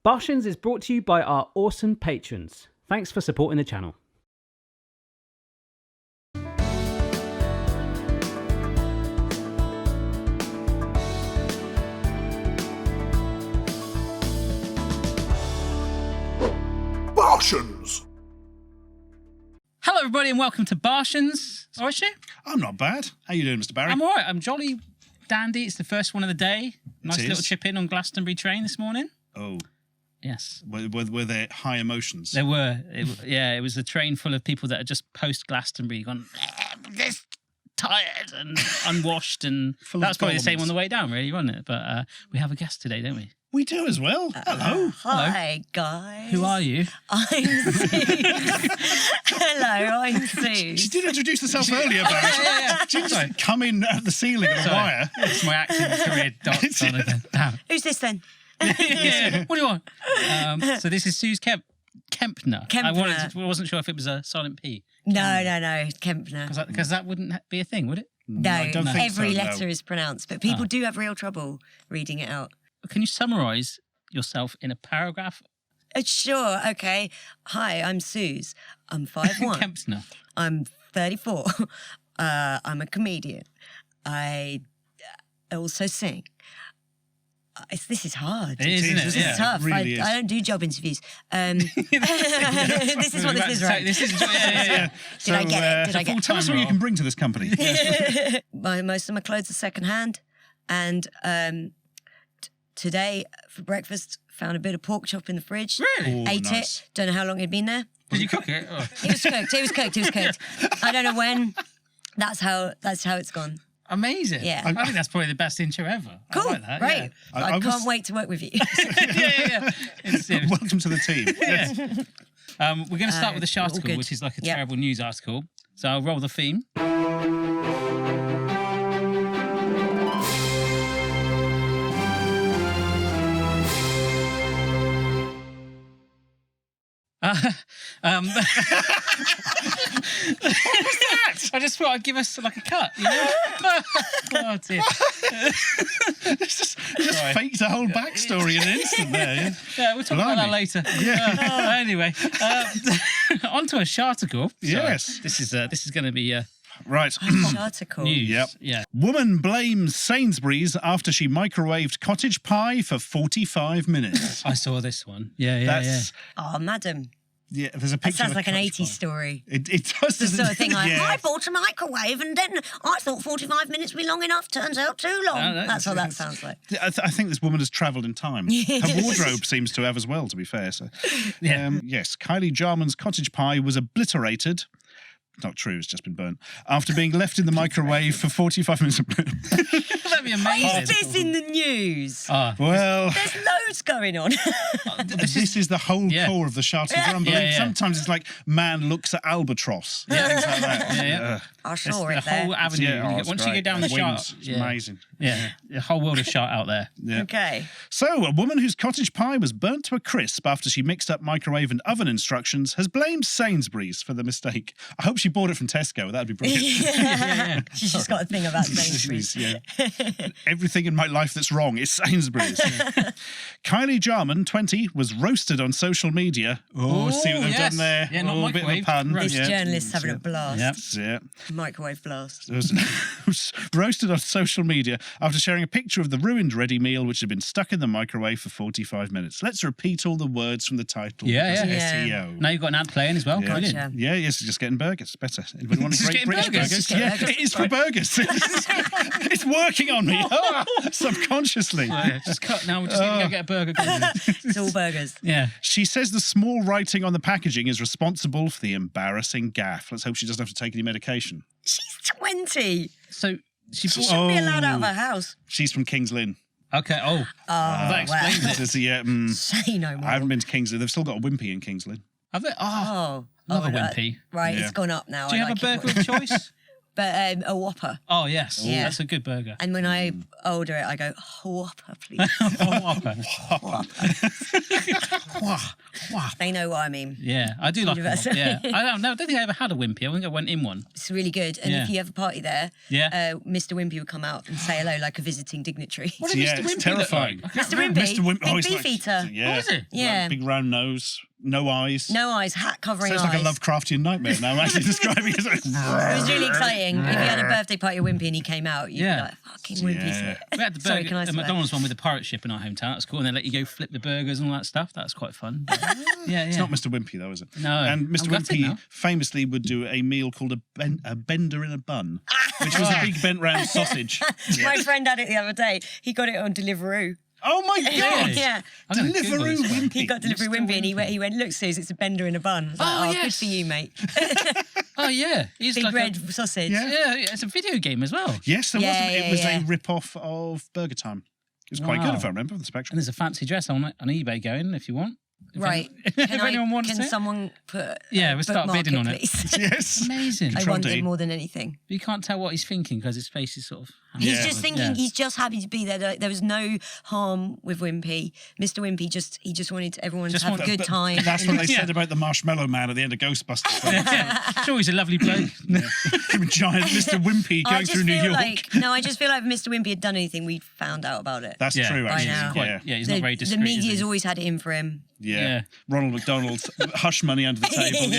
Barshens is brought to you by our awesome patrons. Thanks for supporting the channel. Barshens! Hello, everybody, and welcome to Barshens. How is she? I'm not bad. How you doing, Mr. Barry? I'm all right. I'm jolly dandy. It's the first one of the day. Nice It little is. chip in on Glastonbury train this morning. Oh, Yes. were there high emotions? There were. It was a train full of people that had just post-Glastonbury gone, this tired and unwashed. And Full of that was probably the same bombs. on the way down, really, wasn't it? But we have a guest today, don't we? We do as well. Hello. Hi, guys. Who are you? I'm Sooz. Hello, I'm Sooz. She did introduce herself earlier, Barry. Yeah. She just come in at the ceiling on a Sorry. wire. It's my acting career dots on it. Damn. Who's this then? Yeah. What do you want? So this is Sooz Kempner. Kempner. I wasn't sure if it was a silent P. No, Kempner. Because that wouldn't be a thing, would it? No, I don't think every so, no. letter is pronounced, but people do have real trouble reading it out. Can you summarise yourself in a paragraph? Sure, okay. Hi, I'm Sooz. I'm 5'1". Kempner. I'm 34. I'm a comedian. I also sing. This is hard. It is, isn't it? This Yeah. is tough. It really is. I don't do job interviews. This is what this is, right? This is, yeah. Did I get it? Did I get it? Tell us what you can bring to this company. Most of my clothes are secondhand, and today for breakfast found a bit of pork chop in the fridge. Really? Oh, Ate nice. it. Don't know how long it'd been there. Did you cook it? Oh. It was cooked. I don't know when. That's how it's gone. Amazing. Yeah. I think that's probably the best intro ever. Cool. I like that. Great. I I was- can't wait to work with you. Yeah. It's serious. Welcome to the team. Yeah. We're going to start with the all sharticle, good. which is like a Yep. terrible news article. So I'll roll the theme. I just thought I'd give us like a cut, you know? Oh dear. Just faked the whole backstory in an instant there. Yeah? Yeah, we'll talk about that Blimey. later. Anyway, on to a sharticle. Sorry. Yes. This is going to be Right. Article. news. Yep. Yeah. Woman blames Sainsbury's after she microwaved cottage pie for 45 minutes. I saw this one. Yeah. That's Oh, madam. yeah. There's a That picture. sounds of a like an cottage 80s pie. story. It does. The sort of thing like, yeah. I bought a microwave and then I thought 45 minutes would be long enough. Turns out too long. No, That's what that sounds like. I think this woman has travelled in time. Her wardrobe seems to have as well, to be fair. So, Yeah. yes, Kylie Jarman's cottage pie was obliterated. Not true, it's just been burnt. After being left in the microwave for 45 minutes. That'd be Is amazing. this in the news? Well, There's loads going on. this is the whole Yeah. core of the Sharticle Drum. Yeah, yeah. Sometimes it's like, man looks at albatross. Yeah. Things like that. Yeah. I It's saw the it there. whole avenue. Yeah, it's Once you great. go down the And shart, wings, it's amazing. Yeah, the whole world of shart out there. Yeah. Okay. So, a woman whose cottage pie was burnt to a crisp after she mixed up microwave and oven instructions has blamed Sainsbury's for the mistake. I hope she bought it from Tesco. That'd be brilliant. She's just got a thing about Sainsbury's. Yeah. Everything in my life that's wrong is Sainsbury's. Kylie Jarman, 20, was roasted on social media. Oh, see what they've yes. done there? Yeah, not oh, a bit of a microwave. pun. Right. This Yeah. journalist's having a blast. Yep. Yeah. Microwave blast. Was roasted on social media after sharing a picture of the ruined ready meal which had been stuck in the microwave for 45 minutes. Let's repeat all the words from the title. Yeah, because yeah. SEO. Now you've got an ad playing as well. Yeah. Brilliant. Gotcha. Yeah, yes, just getting burgers. Better. Anybody want a Just great getting British burgers? burgers? Just getting Yeah, burgers. it is for burgers. It's working on me subconsciously. Yeah, just cut now. We're just going to go get a burger. It's all burgers. Yeah. She says the small writing on the packaging is responsible for the embarrassing gaffe. Let's hope she doesn't have to take any medication. She's 20. So she She bought. shouldn't be allowed out of her house. She's from Kings Lynn. Okay. Oh. that explains This it. is, yeah, Say no more. I haven't been to Kings Lynn. They've still got a Wimpy in Kings Lynn. Have they? Oh. Oh. Love a my God. Wimpy. Right, Yeah. it's gone up now. Do you I have like a burger of choice? but a Whopper. Oh, yes. Yeah. That's a good burger. And when I order it, I go, Whopper, please. Whopper. They know what I mean. Yeah, I do like a Whopper. Universally. Yeah. I don't think I ever had a Wimpy. I think I went in one. It's really good. And Yeah. if you have a party there, Yeah. Mr. Wimpy would come out and say hello like a visiting dignitary. What did Yeah, Mr. it's Wimpy look terrifying. like? I can't Mr. remember. Wimpy, Mr. Wimpy, big he's beef eater. Yeah. What was it? Yeah. Big round nose, no eyes. No eyes, hat covering Sounds eyes. like a Lovecraftian nightmare now. I'm actually describing it. It was really exciting. If you had a birthday party at Wimpy and he came out, you'd Yeah. be like, fucking Wimpy's Yeah. here. We had the Sorry, burger, can I the swear? McDonald's one with the pirate ship in our hometown. That's cool. And they let you go flip the burgers and all that stuff. That's quite fun. Yeah, It's not Mr. Wimpy, though, is it? No. And Mr. I'm gutted Wimpy now. famously would do a meal called a bender in a bun, which was a big bent round sausage. My friend had it the other day. He got it on Deliveroo. Oh my God! Yeah. I'm gonna Google Deliveroo this one. Wimpy. He got Deliveroo Wimpy and he went, look, Suze, it's a bender in a bun. I was like, Oh, good yes. for you, mate. Oh, yeah. He's Big like red sausage. Yeah. Yeah, it's a video game as well. Yes, there Yeah, was. yeah, It was yeah. a rip-off of Burger Time. It was quite Wow. good, if I remember, the And Spectrum. there's a fancy dress on eBay going if you want. Right. If anyone wants Can it. someone put Yeah, we'll start bookmark bidding on it. please? Yes. Amazing. I want Troddy. it more than anything. You can't tell what he's thinking because his face is sort of... He's Yeah. just thinking, Yeah. he's just happy to be there. There was no harm with Wimpy. Mr. Wimpy just wanted everyone Just to have a want- good But time. That's what they Yeah. said about the Marshmallow Man at the end of Ghostbusters. Sure, he's a lovely bloke. Giant Mr. Wimpy I going just through New feel York. I just feel like if Mr. Wimpy had done anything, we'd found out about it. That's Yeah. true, By actually. now. Quite, Yeah. yeah, he's not very The discreet. is media's he? always had it in for him. Yeah. Yeah. Ronald McDonald's hush money under the table.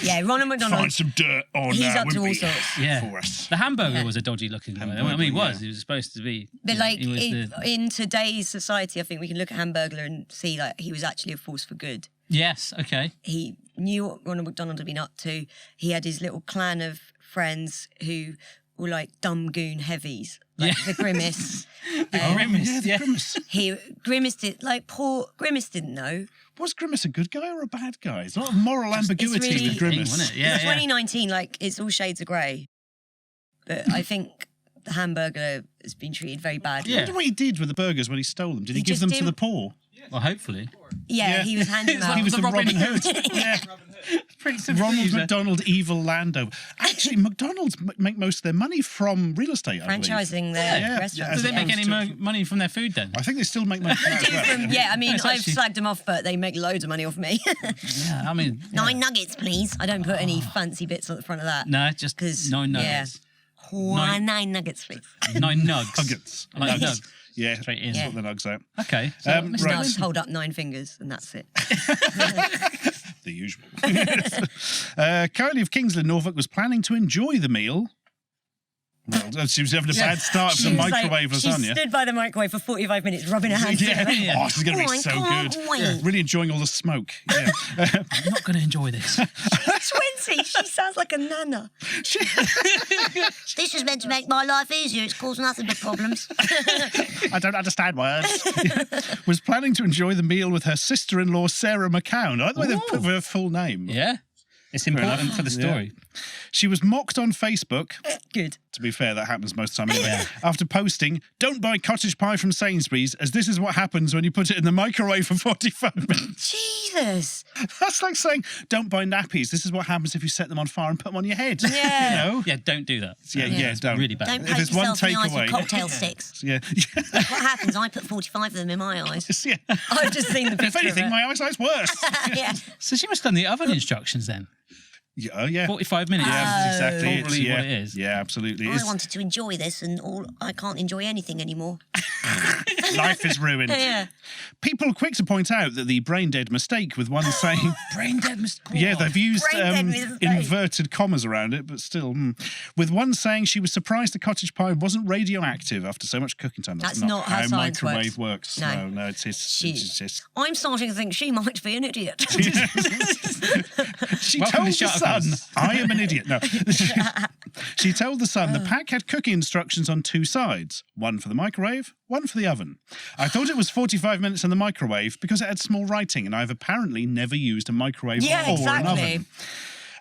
yeah. Ronald Find McDonald. some dirt on He's up to all Wimpy sorts. Yeah. for us. The hamburger Yeah. was a dodgy looking guy. I Hamburger, mean, he was. yeah. He was supposed to be. But you know, like he was in today's society, I think we can look at Hamburglar and see like he was actually a force for good. Yes, okay. He knew what Ronald McDonald had been up to. He had his little clan of friends who were like dumb goon heavies, like Yeah. the Grimace. Grimace, yeah. Grimace. Grimace poor Grimace didn't know. Was Grimace a good guy or a bad guy? It's a lot of moral ambiguity really- with Grimace. Wasn't it? Yeah, It's yeah. 2019, like it's all shades of grey. But I think the Hamburglar has been treated very badly. I wonder what he did with the burgers when he stole them. Did he He give just them to didn't- the poor? Well, hopefully. Yeah, he was handing It's them like out. He was the Robin Hood. Yeah. Prince of Ronald Thieves. McDonald, evil Lando. Actually, McDonald's make most of their money from real estate, I believe. Franchising their Yeah, restaurants. Do they yeah. make any money from their food then? I think they still make money from that as well. Yeah, I mean, It's I've actually- slagged them off, but they make loads of money off me. Yeah, I mean. 9 nuggets, please. I don't put any fancy bits at the front of that. No, just 'Cause, 9 yeah. nuggets. Nine nuggets, please. 9 nugs. Nuggets. I like Nugs. nugs. Yeah, Straight in. sort the nugs out. Okay. So, Right. I'll just hold up 9 fingers and that's it. The usual. Kylie of Kingsland, Norfolk, was planning to enjoy the meal. Well, she was having a bad start for She the was like- microwave She lasagna. stood by the microwave for 45 minutes, rubbing her hands Yeah. together. Yeah. Oh, this is going to Oh, be I so can't good. wait. Really enjoying all the smoke. Yeah. I'm not going to enjoy this. 20, she sounds like a nana. This is meant to make my life easier. It's caused nothing but problems. I don't understand words. Was planning to enjoy the meal with her sister-in-law, Sarah McCown. I like the way they've put her full name. Yeah. It's important for the story. She was mocked on Facebook. Good. To be fair, that happens most of the time anyway. After posting, "Don't buy cottage pie from Sainsbury's, as this is what happens when you put it in the microwave for 45 minutes." Jesus. That's like saying, "Don't buy nappies. This is what happens if you set them on fire and put them on your head." Yeah. You know? Yeah, don't do that. Yeah, don't. Really bad. Don't If poke there's one yourself in the eyes with takeaway- cocktail sticks. Yeah. What happens? I put 45 of them in my eyes. Yeah. I've just seen the If picture anything, of it. my eyesight's worse. Yeah. So she must have done the oven instructions then. Yeah, oh, yeah. 45 minutes. Yeah, that's exactly it. Probably Yeah. what it is. Yeah, absolutely. I It's- wanted to enjoy this, and I can't enjoy anything anymore. Life is ruined. Yeah. People are quick to point out that the brain dead mistake with one saying, Brain dead mistake. yeah, they've used Brain dead mistake. inverted commas around it, but still, with one saying she was surprised the cottage pie wasn't radioactive after so much cooking time. That's not how science microwave works. works. No. No, it's just. I'm starting to think she might be an idiot. She Welcome told to the son, Sharticles. I am an idiot. No. She told the son the pack had cooking instructions on 2 sides, one for the microwave, one for the oven. I thought it was 45 minutes in the microwave because it had small writing, and I've apparently never used a microwave Yeah, or an exactly. oven.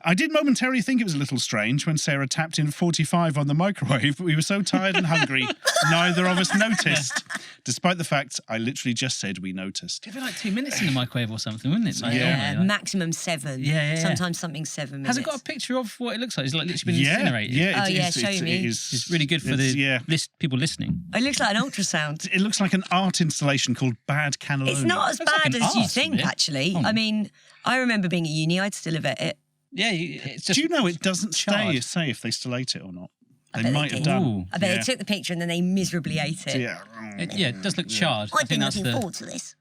I did momentarily think it was a little strange when Sarah tapped in 45 on the microwave, but we were so tired and hungry, neither of us noticed. Despite the fact I literally just said we noticed. It'd be like 2 minutes in the microwave or something, wouldn't it? Like, Yeah. normally, like- Maximum 7. Yeah. Sometimes something 7 minutes. Has it got a picture of what it looks like? It's like literally been incinerated. Yeah, Oh, yeah, show me. It's really good for the people listening. It looks like an ultrasound. It looks like an art installation called Bad Cannelloni. It's not as Looks like bad an as you arse, think, doesn't it? actually. Oh. I mean, I remember being at uni, I'd still have it. Yeah, it's just. Do you know it doesn't charred. say if they still ate it or not? I They bet they might have did. done. Ooh. I bet Yeah. they took the picture and then they miserably ate it. Yeah. It does look charred. I I've think been that's looking the. forward to this.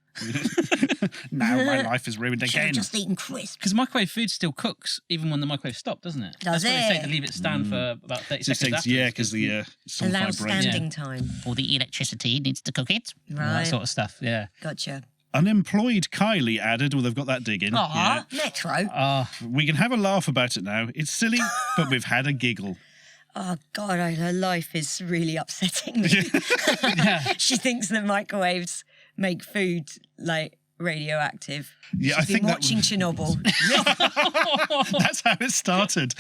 Now my life is ruined Should have again. just eaten crisps. Because microwave food still cooks even when the microwave stopped, doesn't it? Does That's what they say it? to leave it stand for about 30 Just seconds thinks, after. yeah, because the some Allow vibration. standing time. Or the electricity needs to cook it. All Right. that sort of stuff, yeah. Gotcha. Unemployed Kylie added, well, they've got that dig in. Aw, Metro. We can have a laugh about it now. It's silly, but we've had a giggle. Oh, God, her life is really upsetting me. Yeah. She thinks that microwaves make food, like, radioactive. Yeah, She's I think been that watching Chernobyl. That's how it started.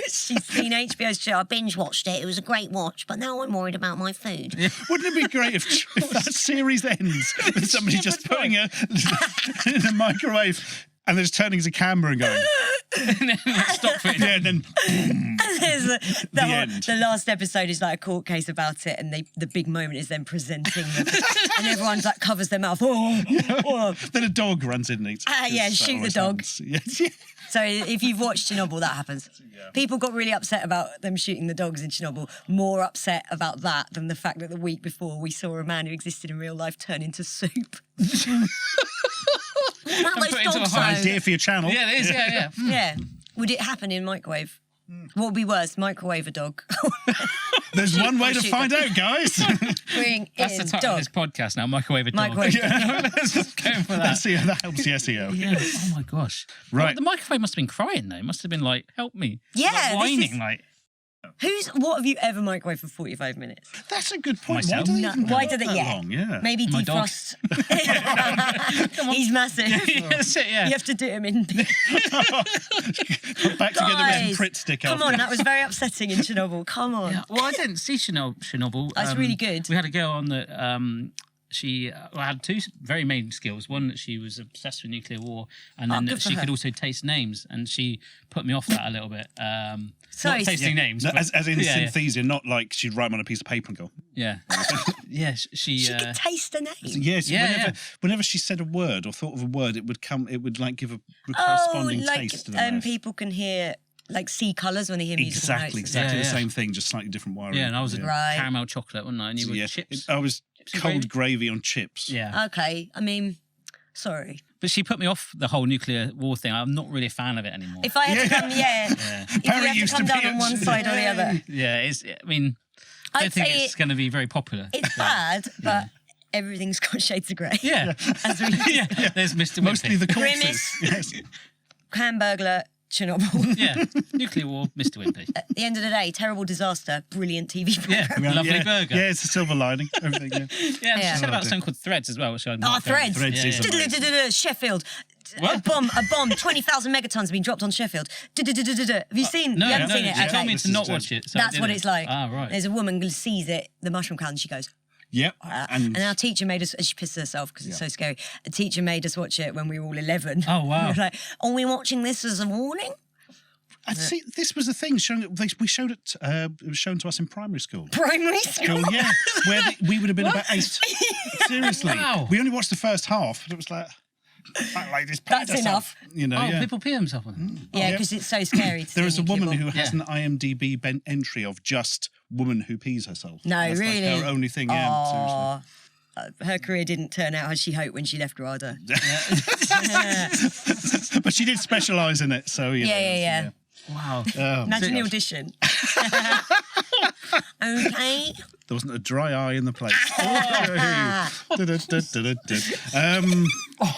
She's seen HBO's show. I binge watched it. It was a great watch, but now I'm worried about my food. Wouldn't it be great if that series ends with somebody just putting her in a microwave and then just turning to camera and going, Stop it. yeah, and then There's end. the last episode is like a court case about it, and the big moment is them presenting them, and everyone's like covers their mouth. Oh. then a dog runs in and eats. Yeah, That shoot the always dog. happens. Yes, yeah. So if you've watched Chernobyl, that happens. People got really upset about them shooting the dogs in Chernobyl. More upset about that than the fact that the week before we saw a man who existed in real life turn into soup. What put those into a dogs high though? Idea for your channel. Yeah, it is, yeah. Yeah. Would it happen in microwave? What would be worse, microwave a dog? There's one way to Shoot find out, guys. Bring That's in the title dog. of this podcast now, Microwave a Dog. Microwave Let's just go for that. SEO, that helps the SEO. Yeah. Oh my gosh. Right. Well, the microwave must have been crying though. It must have been like, help me. Yeah, Like, this whining is- like. What have you ever microwaved for 45 minutes? That's a good point. Myself. Why do they No, even why go do they? that Yeah. long? Yeah. Maybe My dog. defrost. He's massive. That's it, yeah. You have to do him in. Put back together with Guys, some Pritt stick come after. on, that was very upsetting in Chernobyl. Come on. Yeah. Well, I didn't see Chernobyl. That's really good. We had a girl on that. She had two very main skills. One, that she was obsessed with nuclear war, and then good that for she her. could also taste names, and she put me off that a little bit. Sorry, not tasting names, No, but- as in yeah, synthesia, not like she'd write them on a piece of paper and go, Yeah, yeah. She. She could taste the name. yes. Yeah, Whenever she said a word or thought of a word, it would like give a corresponding like taste to the mouth. people can hear, like, see colours when they hear musical Exactly notes. Yeah, the yeah. same thing, just slightly different wiring. Yeah, and I was a Right. caramel chocolate, wasn't I? And you were Yeah, chips. I was and cold gravy on chips. Yeah, Okay, I mean, sorry. but she put me off the whole nuclear war thing. I'm not really a fan of it anymore. If I had to come, if you Barry had to used come to down be on a- one side or the other, Yeah, it's. I mean, I I'd don't think say it's going to be very popular. it's bad, but everything's got shades of grey. Yeah, As we yeah. There's Mr. Mostly Wimpy. the corpses. Grimace. Yes. Hamburglar, Chernobyl. Yeah, nuclear war, Mr. Wimpy. At the end of the day, terrible disaster, brilliant TV Yeah, program. lovely yeah. burger. Yeah, it's a silver lining. Everything. Yeah. Yeah, and Yeah. she said about something called Threads as well, which I'm Oh, not very- Threads. Threads is yeah. amazing. Sheffield. What? A bomb, 20,000 megatons have been dropped on Sheffield. Have you seen? No, you haven't no, seen it? she Okay. told me This to is not dead. watch it. So I That's what didn't. it's like. Ah, right. There's a woman who sees it, the mushroom cloud, and she goes, Yep. and our teacher made us, she pissed herself because it's so scary. A teacher made us watch it when we were all 11. Oh, wow. We were like, are we watching this as a warning? I see. This was a thing. We showed it. It was shown to us in primary school. Primary school? Well, yeah, where we would have been about 8. Seriously, Wow. we only watched the first half, but it was like this. That's enough. You know. Oh, yeah. people pee themselves on it. Yeah, because it's so scary to There see is a nuclear woman bomb. who has an IMDb entry of just woman who pees herself. No, That's really? Like her only thing. Yeah, seriously. Aw. Her career didn't turn out as she hoped when she left RADA. But she did specialise in it, so you know. Yeah. Wow. Oh, Imagine the gosh. audition. Okay. There wasn't a dry eye in the place.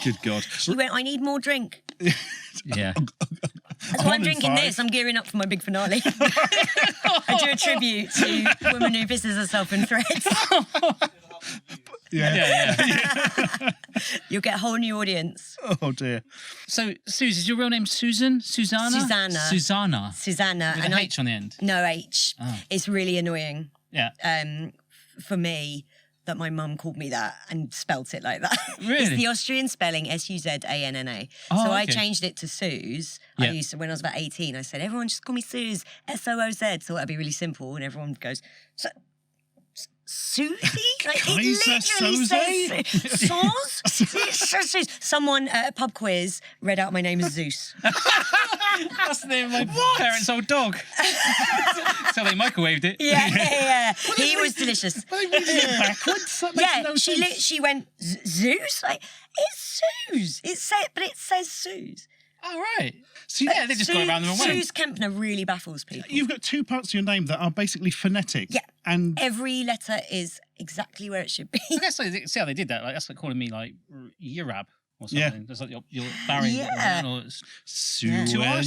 Good God. She went, I need more drink. Yeah. That's why I'm drinking 5. this. I'm gearing up for my big finale. I do a tribute to a woman who pisses herself in Threads. Yeah. Yeah. You'll get a whole new audience. Oh dear. So, Suze, is your real name Susan? Susanna? Susanna. Susanna. With an H on the end. No H. Oh. It's really annoying. Yeah. For me, that my mum called me that and spelt it like that. Really? It's the Austrian spelling, Suzanna. Oh, so I okay. changed it to Sooz. Yeah. I used to, when I was about 18, I said, everyone just call me Sooz, Sooz. So that'd be really simple. And everyone goes, Susie? Like, it Kaiser literally Soze? says Soz. Someone at a pub quiz read out my name as Zeus. That's the name of my parents' old dog. So they microwaved it. Yeah. He was delicious. They read it backwards. That makes no sense. She went, Zeus? Like, it's Sooz. But it says Sooz. Oh, right. So, yeah, they just got around the wrong way. Sooz Kempner really baffles people. You've got two parts of your name that are basically phonetic. Yeah. And Every letter is exactly where it should be. I guess like, see how they did that. Like that's like calling me like Yerab or something. Yeah. That's like your Barry. Yeah. Or it's Suerab.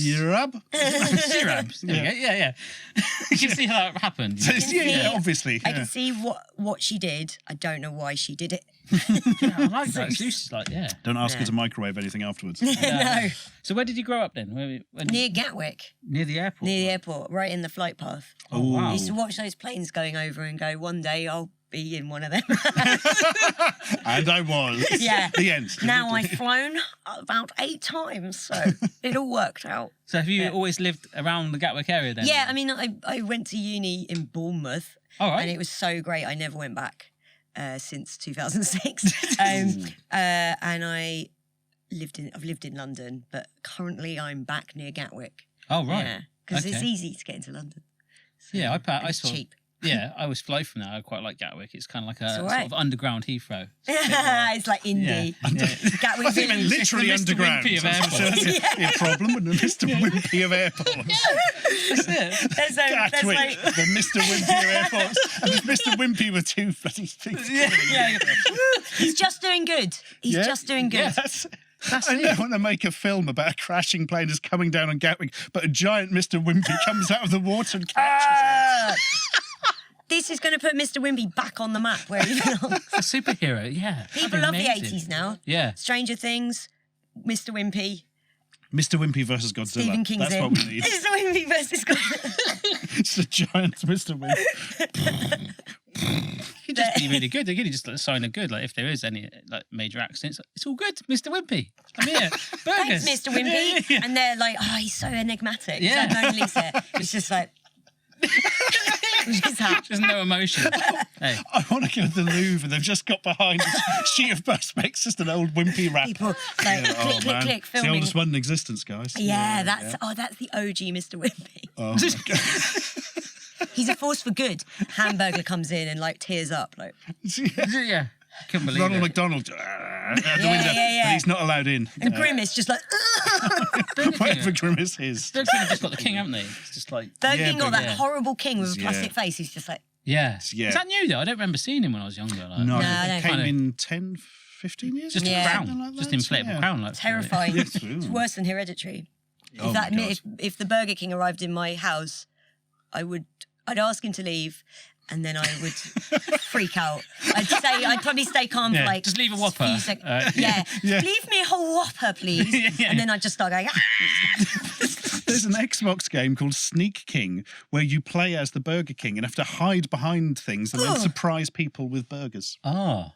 Yerab. There you go. Yeah. You can see how it happened. Yeah, obviously. I can see what she did. I don't know why she did it. Yeah, I like that. Zeus is like, yeah. Don't ask her to microwave anything afterwards. No. So where did you grow up then? Near Gatwick. Near the airport. Near the airport, right in the flight path. Oh, wow. I used to watch those planes going over and go, one day I'll be in one of them. And I was. Yeah. The end. Now I've flown about 8 times, so it all worked out. So have you always lived around the Gatwick area then? Yeah, I mean, I went to uni in Bournemouth, All right. and it was so great. I never went back since 2006. And I've lived in London, but currently I'm back near Gatwick. Oh, right. Yeah, because it's Okay. easy to get into London. So, Yeah, and I it's saw. cheap. Yeah, I always fly from there. I quite like Gatwick. It's kind of like a It's all sort right. of underground Heathrow. It's like indie. Yeah. Gatwick I think meant Village. literally It's the Mr. underground. Wimpy of airports. That's a problem, wouldn't it? Mr. Wimpy of airports. That's it. There's Gatwick, like, the Mr. Wimpy of airports. And there's Mr. Wimpy with 2 bloody things. Yeah. he's just doing good. He's Yeah. just doing good. Yeah, I don't want to make a film about a crashing plane that's coming down on Gatwick, but a giant Mr. Wimpy comes out of the water and catches This is going to put Mr. Wimpy back on the map where he belongs. A superhero, yeah. People love the 80s now. Yeah. Stranger Things, Mr. Wimpy, it. Mr. Wimpy versus Godzilla. Stephen King's That's in. what we need. Mr. Wimpy versus Godzilla. It's a giant Mr. Wimpy. He'd just be really good. They could just sign a good. Like if there is any like major accidents, it's all good, Mr. Wimpy. I'm here. Burgers. Thanks, Mr. Wimpy. Yeah. And they're like, oh, he's so enigmatic. Yeah. It's like Mona Lisa. It's just like, his hat. There's no emotion. Hey. I want to go to the Louvre and they've just got behind a sheet of perspex, just an old Wimpy wrap. People like, click, click, click, It's the filming. oldest one in existence, guys. Yeah, that's the OG Mr. Wimpy. Oh, my He's a force for good. Hamburger comes in and like tears up. Like, God. Yeah. Couldn't believe Ronald it. McDonald out the Yeah, window, yeah. but he's not allowed in. and Grimace just like, Whatever Grimace is. Burger King have just got the king, haven't they? It's just like Burger Yeah, King got but that yeah. horrible king with a Yeah. plastic face. He's just like, yeah. Yeah. Is that new though? I don't remember seeing him when I was younger. Like, No, No, it came Kinda- in 10, 15 years Just ago, a Yeah. crown, something like just that. inflatable Yeah. crown. Like, terrifying. Yes, It's worse than Hereditary. Oh my God. If the Burger King arrived in my house, I'd ask him to leave, and then I would freak out. I'd probably stay calm for Yeah, like just leave a Whopper. few seconds. Yeah. Yeah. Leave me a whole Whopper, please. Yeah. And then I'd just start going. There's an Xbox game called Sneak King where you play as the Burger King and have to hide behind things and then surprise people with burgers. Oh.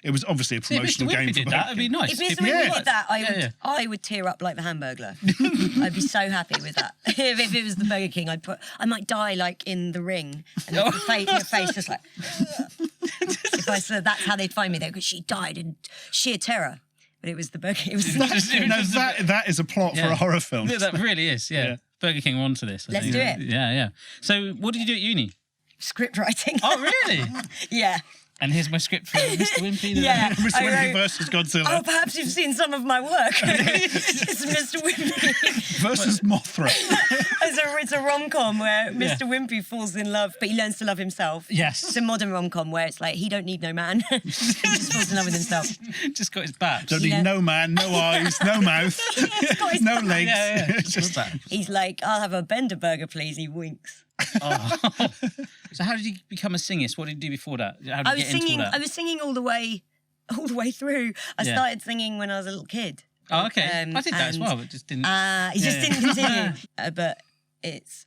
It was obviously a See, if Mr. promotional game Wimpy for did Burger that, it'd be King. nice. If Mr. People Wimpy would did that, yeah. I would tear up like the Hamburglar. I'd be so happy with that. If it was the Burger King, I might die like in the Ring, and your face just like. If I said that's how they'd find me there, because she died in sheer terror. But it was the Burger King. It was No, that is a plot for a horror film. Yeah, that really is, yeah. Yeah. Burger King were onto this. I Let's think. do it. Yeah. So what did you do at uni? script writing. Oh, really? Yeah. And here's my script for Mr. Wimpy. Yeah. Mr. I Wimpy wrote- versus Godzilla Oh, perhaps you've seen some of my work. It's Mr. Wimpy. versus Mothra. It's a rom-com where Mr. Wimpy falls in love, but he learns to love himself. Yes. It's a modern rom-com where it's like, he don't need no man. He just falls in love with himself. Just got his back. Don't need Yeah. no man, no eyes, no mouth, got his no back. legs. Yeah. It's just that. He's like, I'll have a Bender burger, please. He winks. Oh. So how did you become a singist? What did you do before that? How did I you was get into singing. all that? I was singing all the way all the way through. I Yeah. started singing when I was a little kid. Oh, okay. I did that as and, well, but just didn't. It just didn't continue. But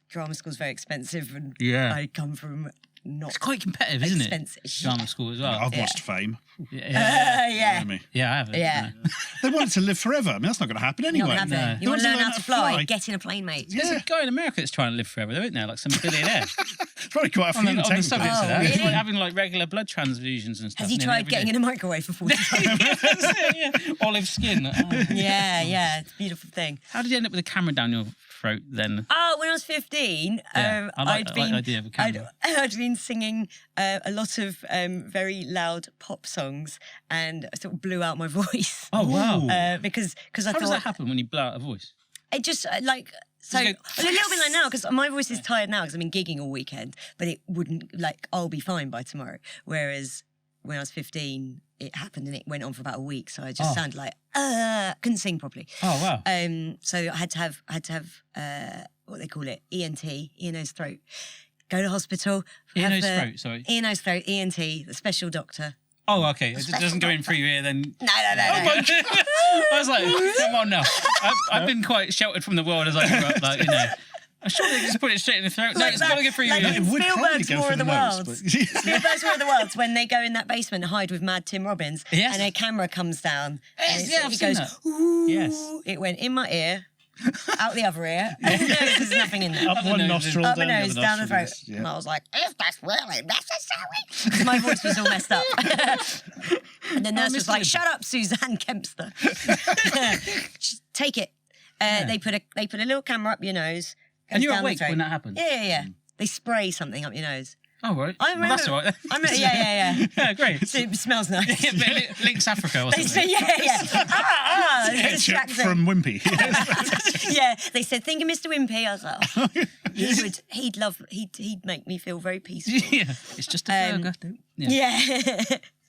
drama school's very expensive, and Yeah. I come from not It's quite competitive, isn't it? expensive. Drama school as well. I've watched Fame. Yeah, Yeah. Blimey. yeah, I haven't. Yeah. no. They want it to live forever. I mean, that's not going to happen anyway. Not gonna happen. No. You want to They learn how to fly? Get in a plane, mate. There's Yeah. a guy in America that's trying to live forever, though, isn't there? Like some billionaire. It's probably quite a on, few the, on the technically. subject of Oh, that. He's really? like having like regular blood transfusions and stuff. Has he nearly tried every getting day. in a microwave for 45 minutes? yeah. Olive skin. Oh. Yeah, it's a beautiful thing. How did you end up with a camera down your throat then? Oh, when I was 15, Yeah, I like the idea of a camera. I'd been singing a lot of very loud pop songs, and I sort of blew out my voice. Oh, wow. Because I How thought does that happen when you blow out a voice? it just like. So Does a it go- little bit like now, because my voice is tired now because I've been gigging all weekend, but it wouldn't, like, I'll be fine by tomorrow. Whereas when I was 15, it happened and it went on for about a week, so I just sounded like couldn't sing properly. Oh, wow. So I had to have what they call it, ENT, ear, nose, throat. Go to hospital. Ear, have nose, the throat, sorry. Ear, nose, throat, ENT, the special doctor. Oh, okay. It doesn't go in through your ear then. No. I was like, come on now. I've been quite sheltered from the world as I grew up, like, you know. I'm sure they just put it straight in the throat. No, Like it's that, got to go through your like ear. It would probably Spielberg's go War through of the the nose, Worlds. but- Spielberg's War of the Worlds, when they go in that basement and hide with Mad Tim Robbins, Yes. and a camera comes down. Yes, and yeah, I've it seen goes, that. ooh. Yes. It went in my ear, out the other ear. No, there's nothing in there. Up one nose, nostril, Up my down nose, the down other the throat. nostril. And I was like, if that's really necessary. Because my voice was all messed up. And the nurse was like, shut up, Suzanne Kempster. Just take it. They put a little camera up your nose. And you were goes down the awake throat. when that happened? Yeah. They spray something up your nose. Oh, right. I remember. Well, that's all right then. I remember, yeah. Yeah, great. So it smells nice. Yeah, but it links Africa or They something. say, yeah. It's Ketchup distracting. from Wimpy. Yeah, they said, think of Mr. Wimpy. I was like, oh, he'd make me feel very peaceful. Yeah, it's just a burger. Yeah.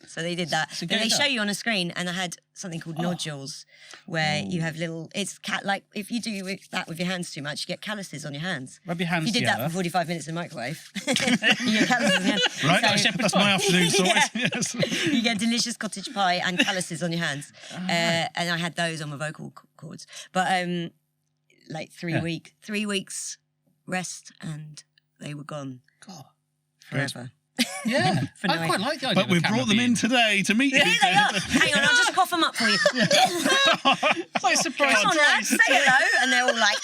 So they did that. So But go they that. show you on a screen, and I had something called nodules, where you have little. It's like if you do that with your hands too much, you get calluses on your hands. Rub your hands If you did together. that for 45 minutes in the microwave, you get calluses on your hands. Right, So- that's my afternoon sorted. Yeah. Yes. You get delicious cottage pie and calluses on your hands. And I had those on my vocal cords. But like 3 weeks rest, and they were gone God. forever. Yeah, For I no quite like the idea. But we brought them in today to meet you. Here they are. Hang on, I'll just cough them up for you. It's like a surprise. Come on, lads, say hello. And they're all like,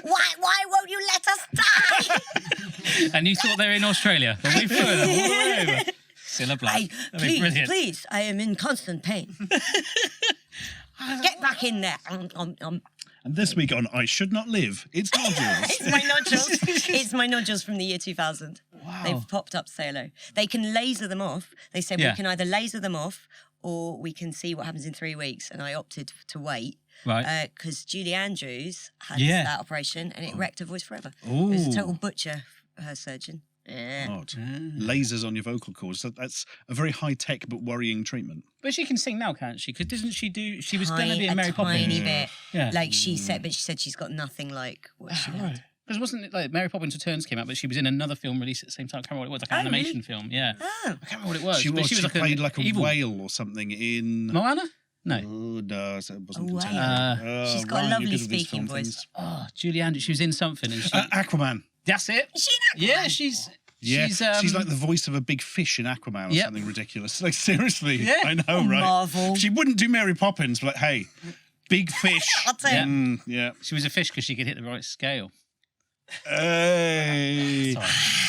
why won't you let us die? And you thought they were in Australia, but we flew them all the way over. Still a black. Hey, That'd be brilliant. please, I am in constant pain. Get back in there. And this week on I Should Not Live, it's nodules. It's my nodules. It's my nodules from the year 2000. Wow. They've popped up, say hello. They can laser them off. They said Yeah. we can either laser them off or we can see what happens in 3 weeks. And I opted to wait. Right. Because Julie Andrews had Yeah. that operation and it wrecked her voice forever. Ooh. It was a total butcher, her surgeon. Yeah. God. Lasers on your vocal cords. That's a very high-tech but worrying treatment. But she can sing now, can't she? Because doesn't she do? She was going to be in Mary Poppins. Tiny bit. Yeah. Like she said, but she said she's got nothing like what she had. Because wasn't it like Mary Poppins Returns came out, but she was in another film released at the same time. I can't remember what it was, like an Oh, really? animation film. Yeah. Oh. I can't remember what it was. She but was. She played like a evil. whale or something in. Moana? No. Oh, no, so it wasn't. A whale. Contemporary. She's got a Ryan, you're lovely good with these speaking film voice. things. Oh, Julie Andrews. She was in something, and she. Aquaman. That's it. Is she in Yeah, Aquaman? she's. Yeah, She's like the voice of a big fish in Aquaman or Yep. something ridiculous. Like seriously, Yeah. I know, right? Marvel. She wouldn't do Mary Poppins, but like, hey, big fish. I'll tell you. Yeah. Yeah. She was a fish because she could hit the right scale. Hey.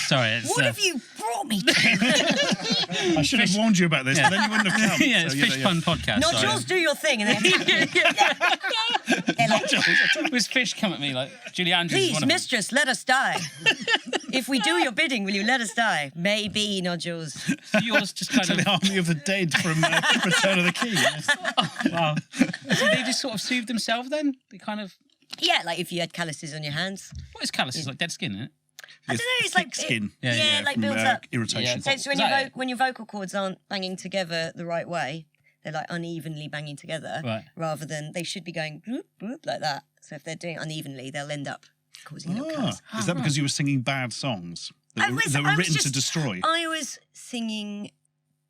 Sorry. It's, What have you brought me to? I should have warned you about this, but then you wouldn't have come. Yeah, it's So, Fish Pun Podcast. Not sorry. yours, do your thing. And then they're like, It was fish come at me like Julie Andrews. is please, one of them. mistress, let us die. If we do your bidding, will you let us die? Maybe, nodules. So yours just kind To of. the Army of the Dead from Return of the King. Wow. So they just sort of soothe themselves then? They kind of. Yeah, like if you had calluses on your hands. What is calluses? Like dead skin, isn't it? I don't know, it's like... Thick skin. Yeah, like from, builds up. irritation. Yeah. So it's when, Is that it? when your vocal cords aren't banging together the right way, they're like unevenly banging together, Right. rather than they should be going bloop, bloop, like that. So if they're doing it unevenly, they'll end up causing little Ah, colours. is that because you were singing bad songs that were I was written to just- destroy? I was singing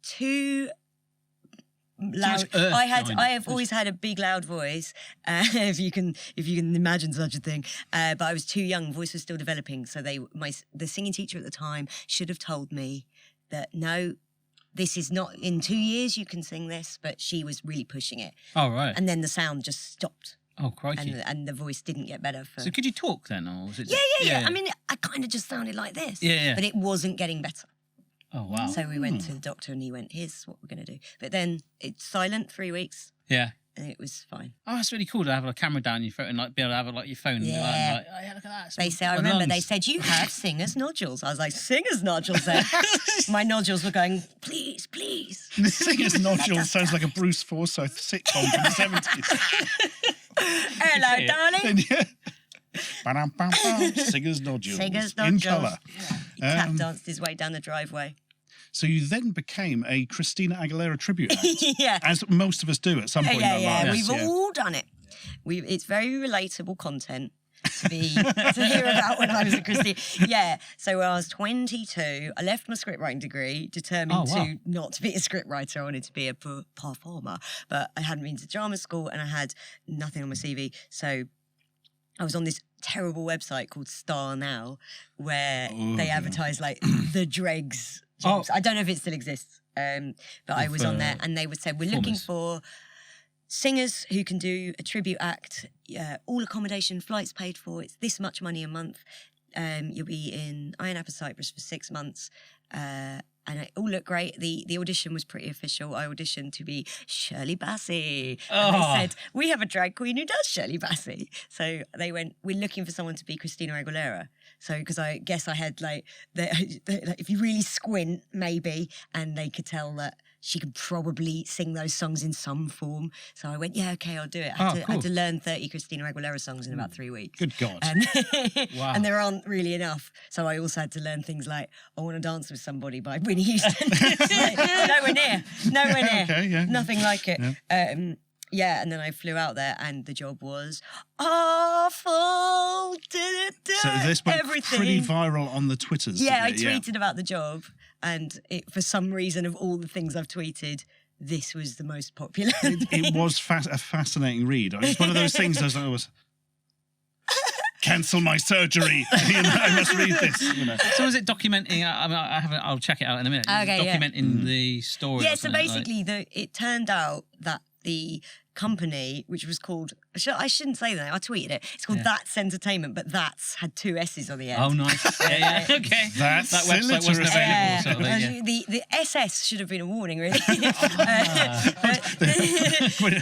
too loud. earth I behind have always had a big, loud voice, if you can imagine such a thing. But I was too young. Voice was still developing, so the singing teacher at the time should have told me that no, this is not in 2 years you can sing this. But she was really pushing it, Oh, right. and then the sound just stopped, Oh, crikey. and the voice didn't get better. So could you talk then? Or was it Yeah. I mean, I kind of just sounded like this. Yeah. But it wasn't getting better. Oh, wow. So we went to the doctor and he went, here's what we're going to do. But then it's silent 3 weeks Yeah. and it was fine. Oh, that's really cool to have a camera down your phone and like be able to have your phone. And Yeah. like, oh, yeah, look at that. It's They my- said, I my remember they lungs. said, you have singer's nodules. I was like, singer's nodules there? My nodules were going, please, please. Singer's Nodule sounds like a Bruce Forsyth sitcom from the 70s. Hello, it. darling. Ba-dum-bum-bum. Singer's Nodules. Singer's In nodules. colour. He tap danced his way down the driveway. So you then became a Christina Aguilera tribute act, Yeah. as most of us do at some point in our Yeah. lives. We've all done it. It's very relatable content to hear about when I was at Christie. Yeah. So when I was 22, I left my script writing degree, determined Oh, wow. to not to be a script writer. I wanted to be a performer, but I hadn't been to drama school and I had nothing on my CV. So I was on this terrible website called Star Now, where they advertise like the dregs jobs. I don't know if it still exists, but I was on there, and they would say, "We're looking for singers who can do a tribute act. All accommodation, flights paid for. It's this much money a month. You'll be in Iron Apple, Cyprus for 6 months." And it all looked great. The audition was pretty official. I auditioned to be Shirley Bassey. And they said, we have a drag queen who does Shirley Bassey. So they went, we're looking for someone to be Christina Aguilera. So, because I guess I had like if you really squint, maybe, and they could tell that she could probably sing those songs in some form. So I went, yeah, okay, I'll do it. I had to learn 30 Christina Aguilera songs in about 3 weeks. Good God. Wow. And there aren't really enough. So I also had to learn things like I Want to Dance with Somebody by Whitney Houston. Nowhere near. Okay, yeah. Nothing like it. Yeah. And then I flew out there and the job was awful. So this went Everything. pretty viral on the Twitters. Yeah, I didn't it? tweeted about the job, and for some reason, of all the things I've tweeted, this was the most popular. It was a fascinating read. It's one of those things I was cancel my surgery. I must read this. So is it documenting? I mean, I haven't. I'll check it out in a minute. Okay, yeah. Documenting the story. Yeah, or so something, like- basically, it turned out that the company, which was called, I shouldn't say that, I tweeted it. It's called That's Entertainment, but That's had 2 S's on the end. Oh, nice. Yeah. Okay. That's that website wasn't illiteracy. available. Sort of thing, yeah. The SS should have been a warning, really.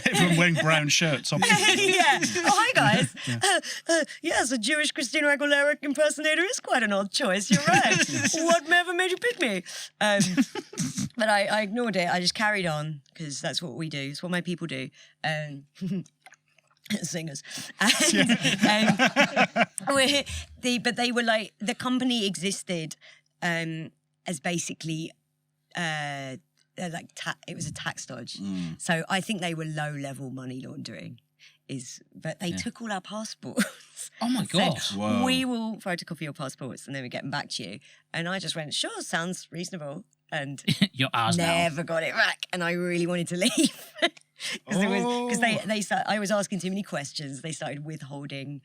Everyone wearing brown shirts. Obviously. Yeah. Oh, hi, guys. Yes, a Jewish Christina Aguilera impersonator is quite an odd choice. You're right. Whatever made you pick me? But I ignored it. I just carried on because that's what we do. It's what my people do. Singers. But they were like, the company existed as basically it was a tax dodge. So I think they were low-level money laundering. But they took all our passports. Oh my Said, gosh. Wow. we will photocopy your passports and then we get them back to you. And I just went, sure, sounds reasonable. And Your ass now. never got it back. And I really wanted to leave. Because I was asking too many questions. They started withholding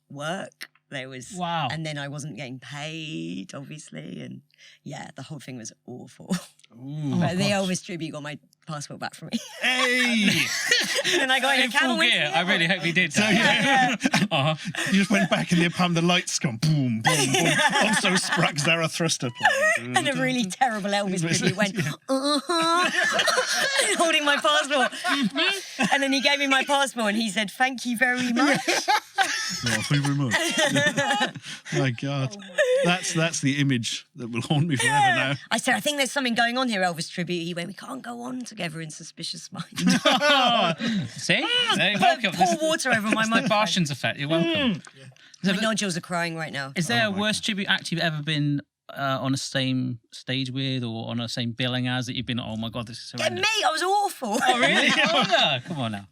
work. There was Wow. and then I wasn't getting paid, obviously, and yeah, the whole thing was awful. But the Elvis tribute got my passport back from me, Hey! and I got in a In cab full and went to gear. the I really hope he did. So, Uh-huh. You just went back in the apartment, the lights gone boom, boom, boom. Also sprach Zarathustra playing. and a really terrible Elvis tribute went, holding my passport. And then he gave me my passport and he said, thank you very much. Thank you very much. My God. That's the image that will haunt me forever now. I said, I think there's something going on here, Elvis tribute. He went, we can't go on together in suspicious minds. See? You're welcome. Pour water over my It's the microphone. Barshens effect. You're welcome. My nodules are crying right now. Is there a worst tribute act you've ever been on the same stage with or on the same billing as that you've been, oh my God, this is Yeah, horrendous? me, I was awful. Oh, really? Oh, no. Come on now.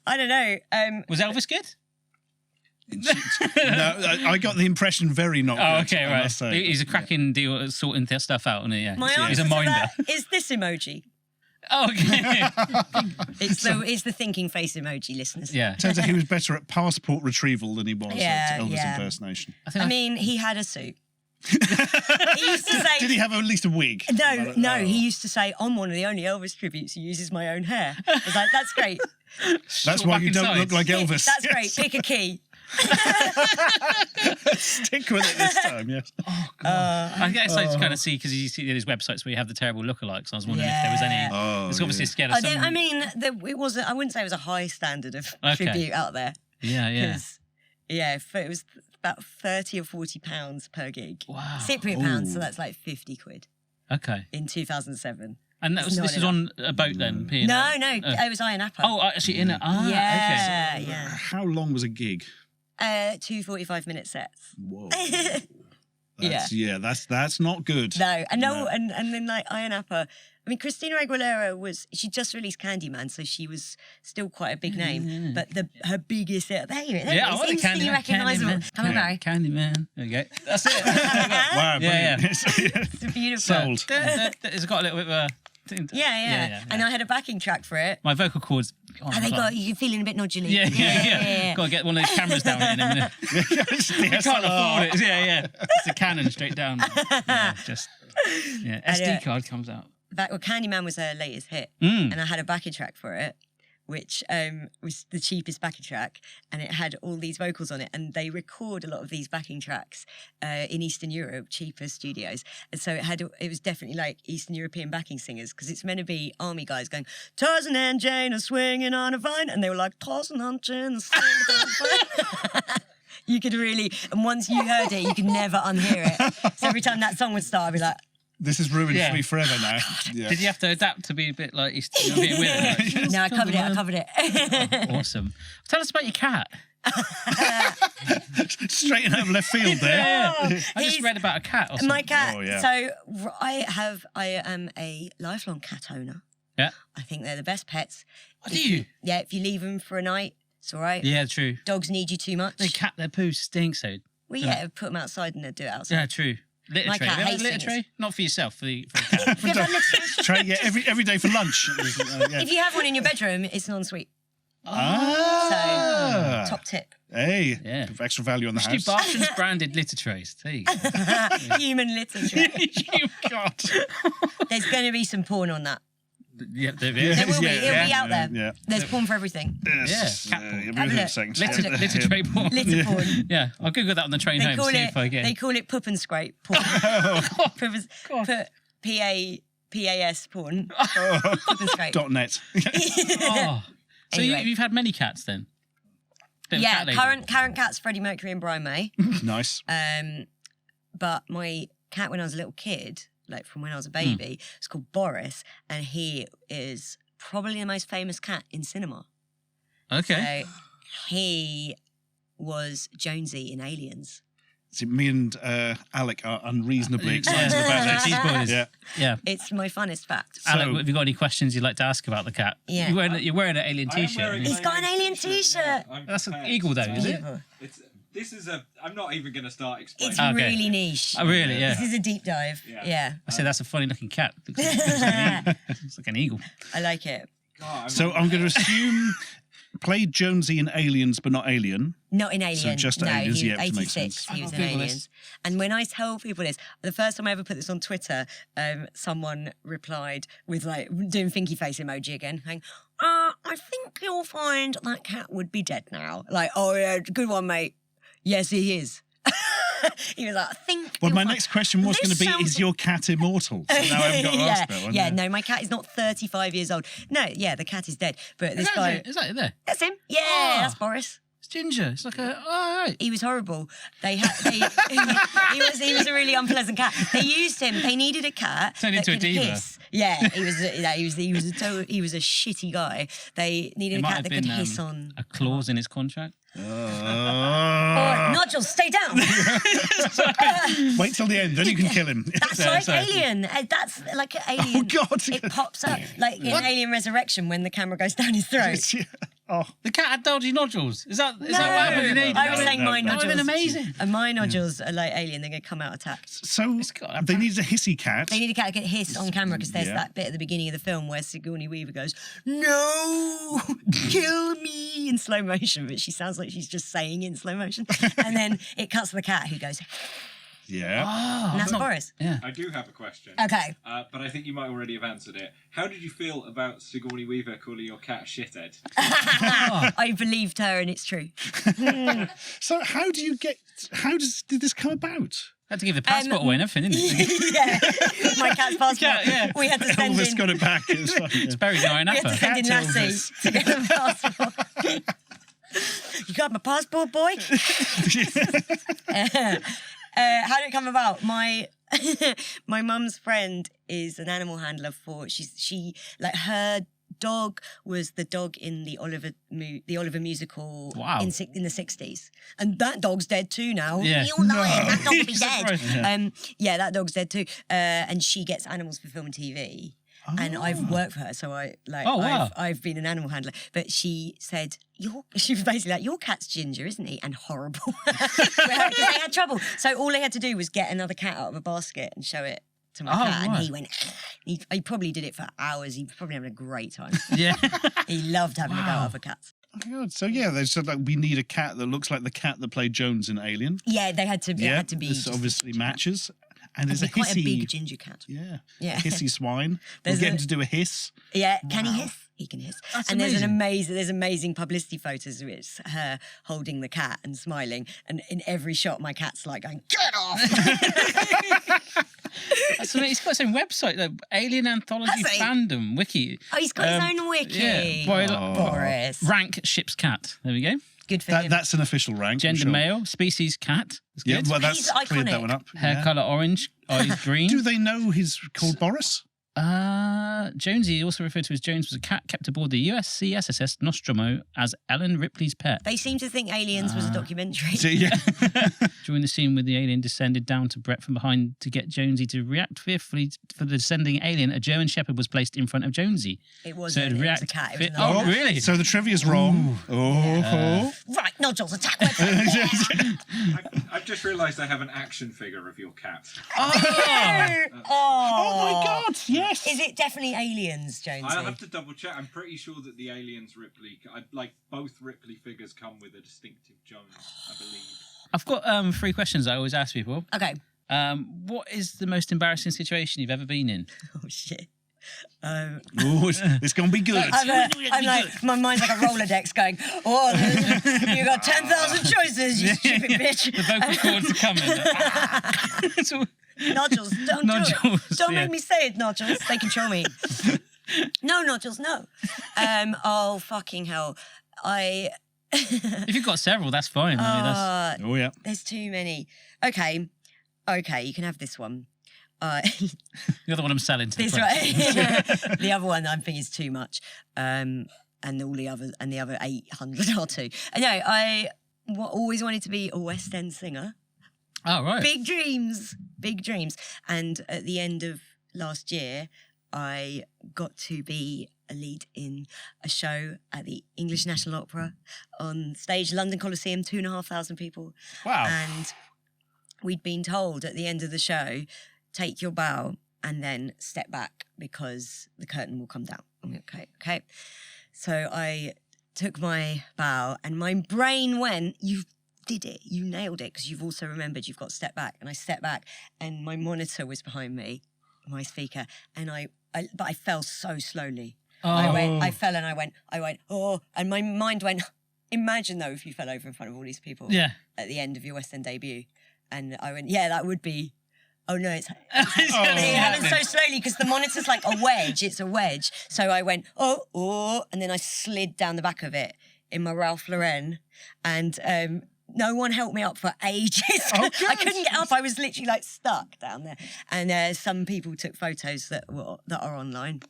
I don't know. Was Elvis good? No, I got the impression very not Oh, good, okay, I right. must say. He's a cracking deal at sorting their stuff out, isn't he? Yeah. My He's answer a to minder. that is this emoji. Oh, okay. It's the thinking face emoji, listeners. Yeah. Turns out he was better at passport retrieval than he was Yeah, at Elvis yeah. impersonation. I mean, he had a suit. He used to say... Did he have at least a wig? No, he used to say, I'm one of the only Elvis tributes who uses my own hair. I was like, that's great. That's why you don't look like Elvis. That's great. Pick a key. Stick with it this time, yes. Oh, God. I guess I just kind of see, because you see these websites where you have the terrible lookalikes. I was wondering if there was any. There's obviously a scale of some... I mean, it wasn't. I wouldn't say it was a high standard of tribute out there. Yeah. Yeah, it was about 30 or 40 pounds per gig. Wow. Cypriot pounds, so that's like 50 quid. Okay. In 2007. And this was on a boat then? P&O? No, it was Iron Apple. Oh, actually in it. Yeah, okay. yeah. How long was a gig? 2 45-minute sets. Whoa. Yeah. That's not good. No, and then like Iron Apple. I mean, Christina Aguilera she just released Candyman, so she was still quite a big name. But her biggest hit, there you go. It's instantly recognisable. Come on, Barry. Candyman. There you go. That's it. Wow, brilliant. It's beautiful. Sold. It's got a little bit of a... Yeah. And I had a backing track for it. My vocal cords... You're feeling a bit noduly. Yeah. Got to get one of those cameras down in a minute. We can't afford it. Yeah. It's a Canon straight down. SD card comes out. Candyman was her latest hit, and I had a backing track for it, which was the cheapest backing track, and it had all these vocals on it, and they record a lot of these backing tracks in Eastern Europe, cheaper studios, and so it was definitely like Eastern European backing singers, because it's meant to be army guys going, Tarzan and Jane are swinging on a vine, and they were like, Tarzan and Jane are swinging on a vine. You could really, and once you heard it, you could never unhear it. So every time that song would start, I'd be like, this is ruined for me forever now. Yeah. Did you have to adapt to be a bit like Eastern European with it? Like, no, I covered it. Oh, awesome. Tell us about your cat. Straight out of left field there. I just read about a cat or something. My cat. Oh, yeah. So I am a lifelong cat owner. Yeah. I think they're the best pets. Do you? Yeah, if you leave them for a night, it's all right. Yeah, true. Dogs need you too much. Their poo stinks, though. Well, yeah, put them outside and they'll do it outside. Yeah, true. Litter My tray. cat Have you hates ever litter things. tray? Not for yourself, for the cat. Try, every day for lunch. If you have one in your bedroom, it's an ensuite. Ah. So, top tip. Hey, Yeah. extra value on the Just do house. Barshens branded litter trays. There you go. Human litter tray. You God. There's going to be some porn on that. Yeah, there There will be. It'll be out there. Yeah. There's porn for everything. Yes, cat porn. give Have me a a look. second. Litter tray porn. Litter porn. Yeah, I'll Google that on the train They home. call See it. if I get. They call it poop and scrape porn. PAS porn. Poop and scrape. .net. Oh. So Anyway. you've had many cats then? Bit of a Yeah, cat lady. current cat's Freddie Mercury and Brian May. Nice. But my cat when I was a little kid, like from when I was a baby, it's called Boris, and he is probably the most famous cat in cinema. Okay. So he was Jonesy in Aliens. See, me and Alec are unreasonably excited about this. These boys. Yeah. Yeah. It's my funnest fact. Alec, have you got any questions you'd like to ask about the cat? Yeah. You're wearing an alien t-shirt. wearing- He's got an alien t-shirt. That's an eagle though, is it? I'm not even going to start explaining. It's Okay. really niche. Oh, really? Yeah. This is a deep dive. Yeah. Yeah. I said that's a funny looking cat. Looks like an eagle. I like it. God, So I'm going to assume played Jonesy in Aliens, but not Alien. Not in Alien. just no, Aliens, he yeah, was which makes 86. sense. He was in Google this. Aliens. And when I tell people this, the first time I ever put this on Twitter, someone replied with like doing thinky face emoji again, going, I think you'll find that cat would be dead now. Like, oh yeah, good one, mate. Yes, he is. He was like, I think. Well, you'll my find- next question was This going to be, sounds- is your cat immortal? So now I haven't got to ask that one. yeah, no, my cat is not 35 years old. No, yeah, the cat is dead. But this Is guy, that it there? that's him. Yeah, Oh. that's Boris. It's ginger. It's like a. Oh, right. He was horrible. He was a really unpleasant cat. They used him. They needed a cat Turned that into a could diva. hiss. Yeah, he was a shitty guy. They needed It a might cat have that could been hiss on. a clause in his contract. Nigel, stay down. Wait till the end, then you can kill him. That's Sorry, like sorry. Alien. That's like an Alien. Oh, God. It pops up like in Alien Resurrection when the camera goes down his throat. Oh, The cat had dodgy nodules. Is that No, what happened in Eden? I was saying my That would have nodules. been amazing. And my nodules are like alien. They're going to come out attack. so got- they needed a hissy cat. They need a cat to get hissed on camera because there's Yeah. that bit at the beginning of the film where Sigourney Weaver goes, "No, kill me," in slow motion, but she sounds like she's just saying in slow motion. And then it cuts to the cat who goes, Yeah. and that's Boris. Yeah. I do have a question. Okay. But I think you might already have answered it. How did you feel about Sigourney Weaver calling your cat a shithead? I believed her and it's true. So did this come about? Had to give the passport away and everything, didn't it? Yeah, my cat's passport. Yeah. We had to send Elvis in. got it back. It was fine. It's buried in We had to Napa. send in Cat Lassie Elvis. to get a passport. You got my passport, boy? How did it come about? My mum's friend is an animal handler for she like her dog was the dog in the Oliver musical Wow. in the 60s, and that dog's dead too now. Yeah. You're lying. That dog will be dead. Surprising. Yeah, that dog's dead too. And she gets animals for film and TV. And I've worked for her, so Oh, wow. I've been an animal handler. But she said, she was basically like, your cat's ginger, isn't he? And horrible. Because they had trouble. So all they had to do was get another cat out of a basket and show it to my cat. And right. he went, he probably did it for hours. He was probably having a great time. Yeah. He loved having a go at Wow. other cats. Oh my God. So yeah, they said like we need a cat that looks like the cat that played Jones in Alien. Yeah, they had to. It had to be. This just obviously a cat. matches. And Had there's to be a quite a hissy. big ginger cat. Yeah. Yeah. Hissy swine. We'll There's get him a- to do a hiss. Yeah, can he hiss? He can hiss. That's and amazing. there's amazing publicity photos of it's her holding the cat and smiling. And in every shot, my cat's like going, "Get off!" That's amazing. He's got his own website, the Alien Anthology Has he? Fandom Wiki. Oh, he's got his own wiki. Yeah. Boris. Rank ship's cat. There we go. Good for him. That's an official rank. I'm Gender sure. male. Species cat. That's Yeah, good. well, He's that's cleared that iconic. one up. Hair Yeah. colour orange. Eyes green. Do they know he's called Boris? Jonesy, also referred to as Jones, was a cat kept aboard the USC SSS Nostromo as Ellen Ripley's pet. They seem to think Aliens was a documentary. So, yeah. During the scene where the alien descended down to Brett from behind to get Jonesy to react fearfully for the descending alien, a German Shepherd was placed in front of Jonesy. It was So it'd it was a react cat. It was fit- another Oh, cat. really? So the trivia's wrong. Right, nodules, attack website. I've just realised I have an action figure of your cat. Oh my God! Yes. Is it definitely Aliens, Jonesy? I'll have to double check. I'm pretty sure that the Aliens Ripley, like both Ripley figures, come with a distinctive Jones, I believe. I've got 3 questions I always ask people. Okay. What is the most embarrassing situation you've ever been in? Oh, shit. Ooh, it's gonna be good. I'm like, my mind's like a Rolodex going, oh, you got 10,000 choices, you stupid bitch. The vocal cords are coming. It's all- Nodules, don't do Nodules, it. Don't yeah. make me say it, nodules. They control me. No, nodules, no. Oh, fucking hell. If you've got several, that's fine. I mean, that's... Oh yeah. There's too many. Okay, you can have this one. The other one I'm selling to the This press. one. The other one I think is too much. And all the other 800 are too. No, I always wanted to be a West End singer. Oh, right. Big dreams. And at the end of last year, I got to be a lead in a show at the English National Opera on stage, London Coliseum, 2,500 people. Wow. And we'd been told at the end of the show, take your bow and then step back because the curtain will come down. I'm like, okay. So I took my bow and my brain went, you did it, you nailed it, because you've also remembered you've got to step back. And I stepped back and my monitor was behind me, my speaker, and but I fell so slowly. I fell and I went, oh, and my mind went, imagine though if you fell over in front of all these people at the end of your West End debut. And I went, yeah, that would be, oh no, it happened so slowly because the monitor's like a wedge, it's a wedge. So I went, oh, and then I slid down the back of it in my Ralph Lauren and no one helped me up for ages. I couldn't get up. I was literally like stuck down there. And some people took photos that are online.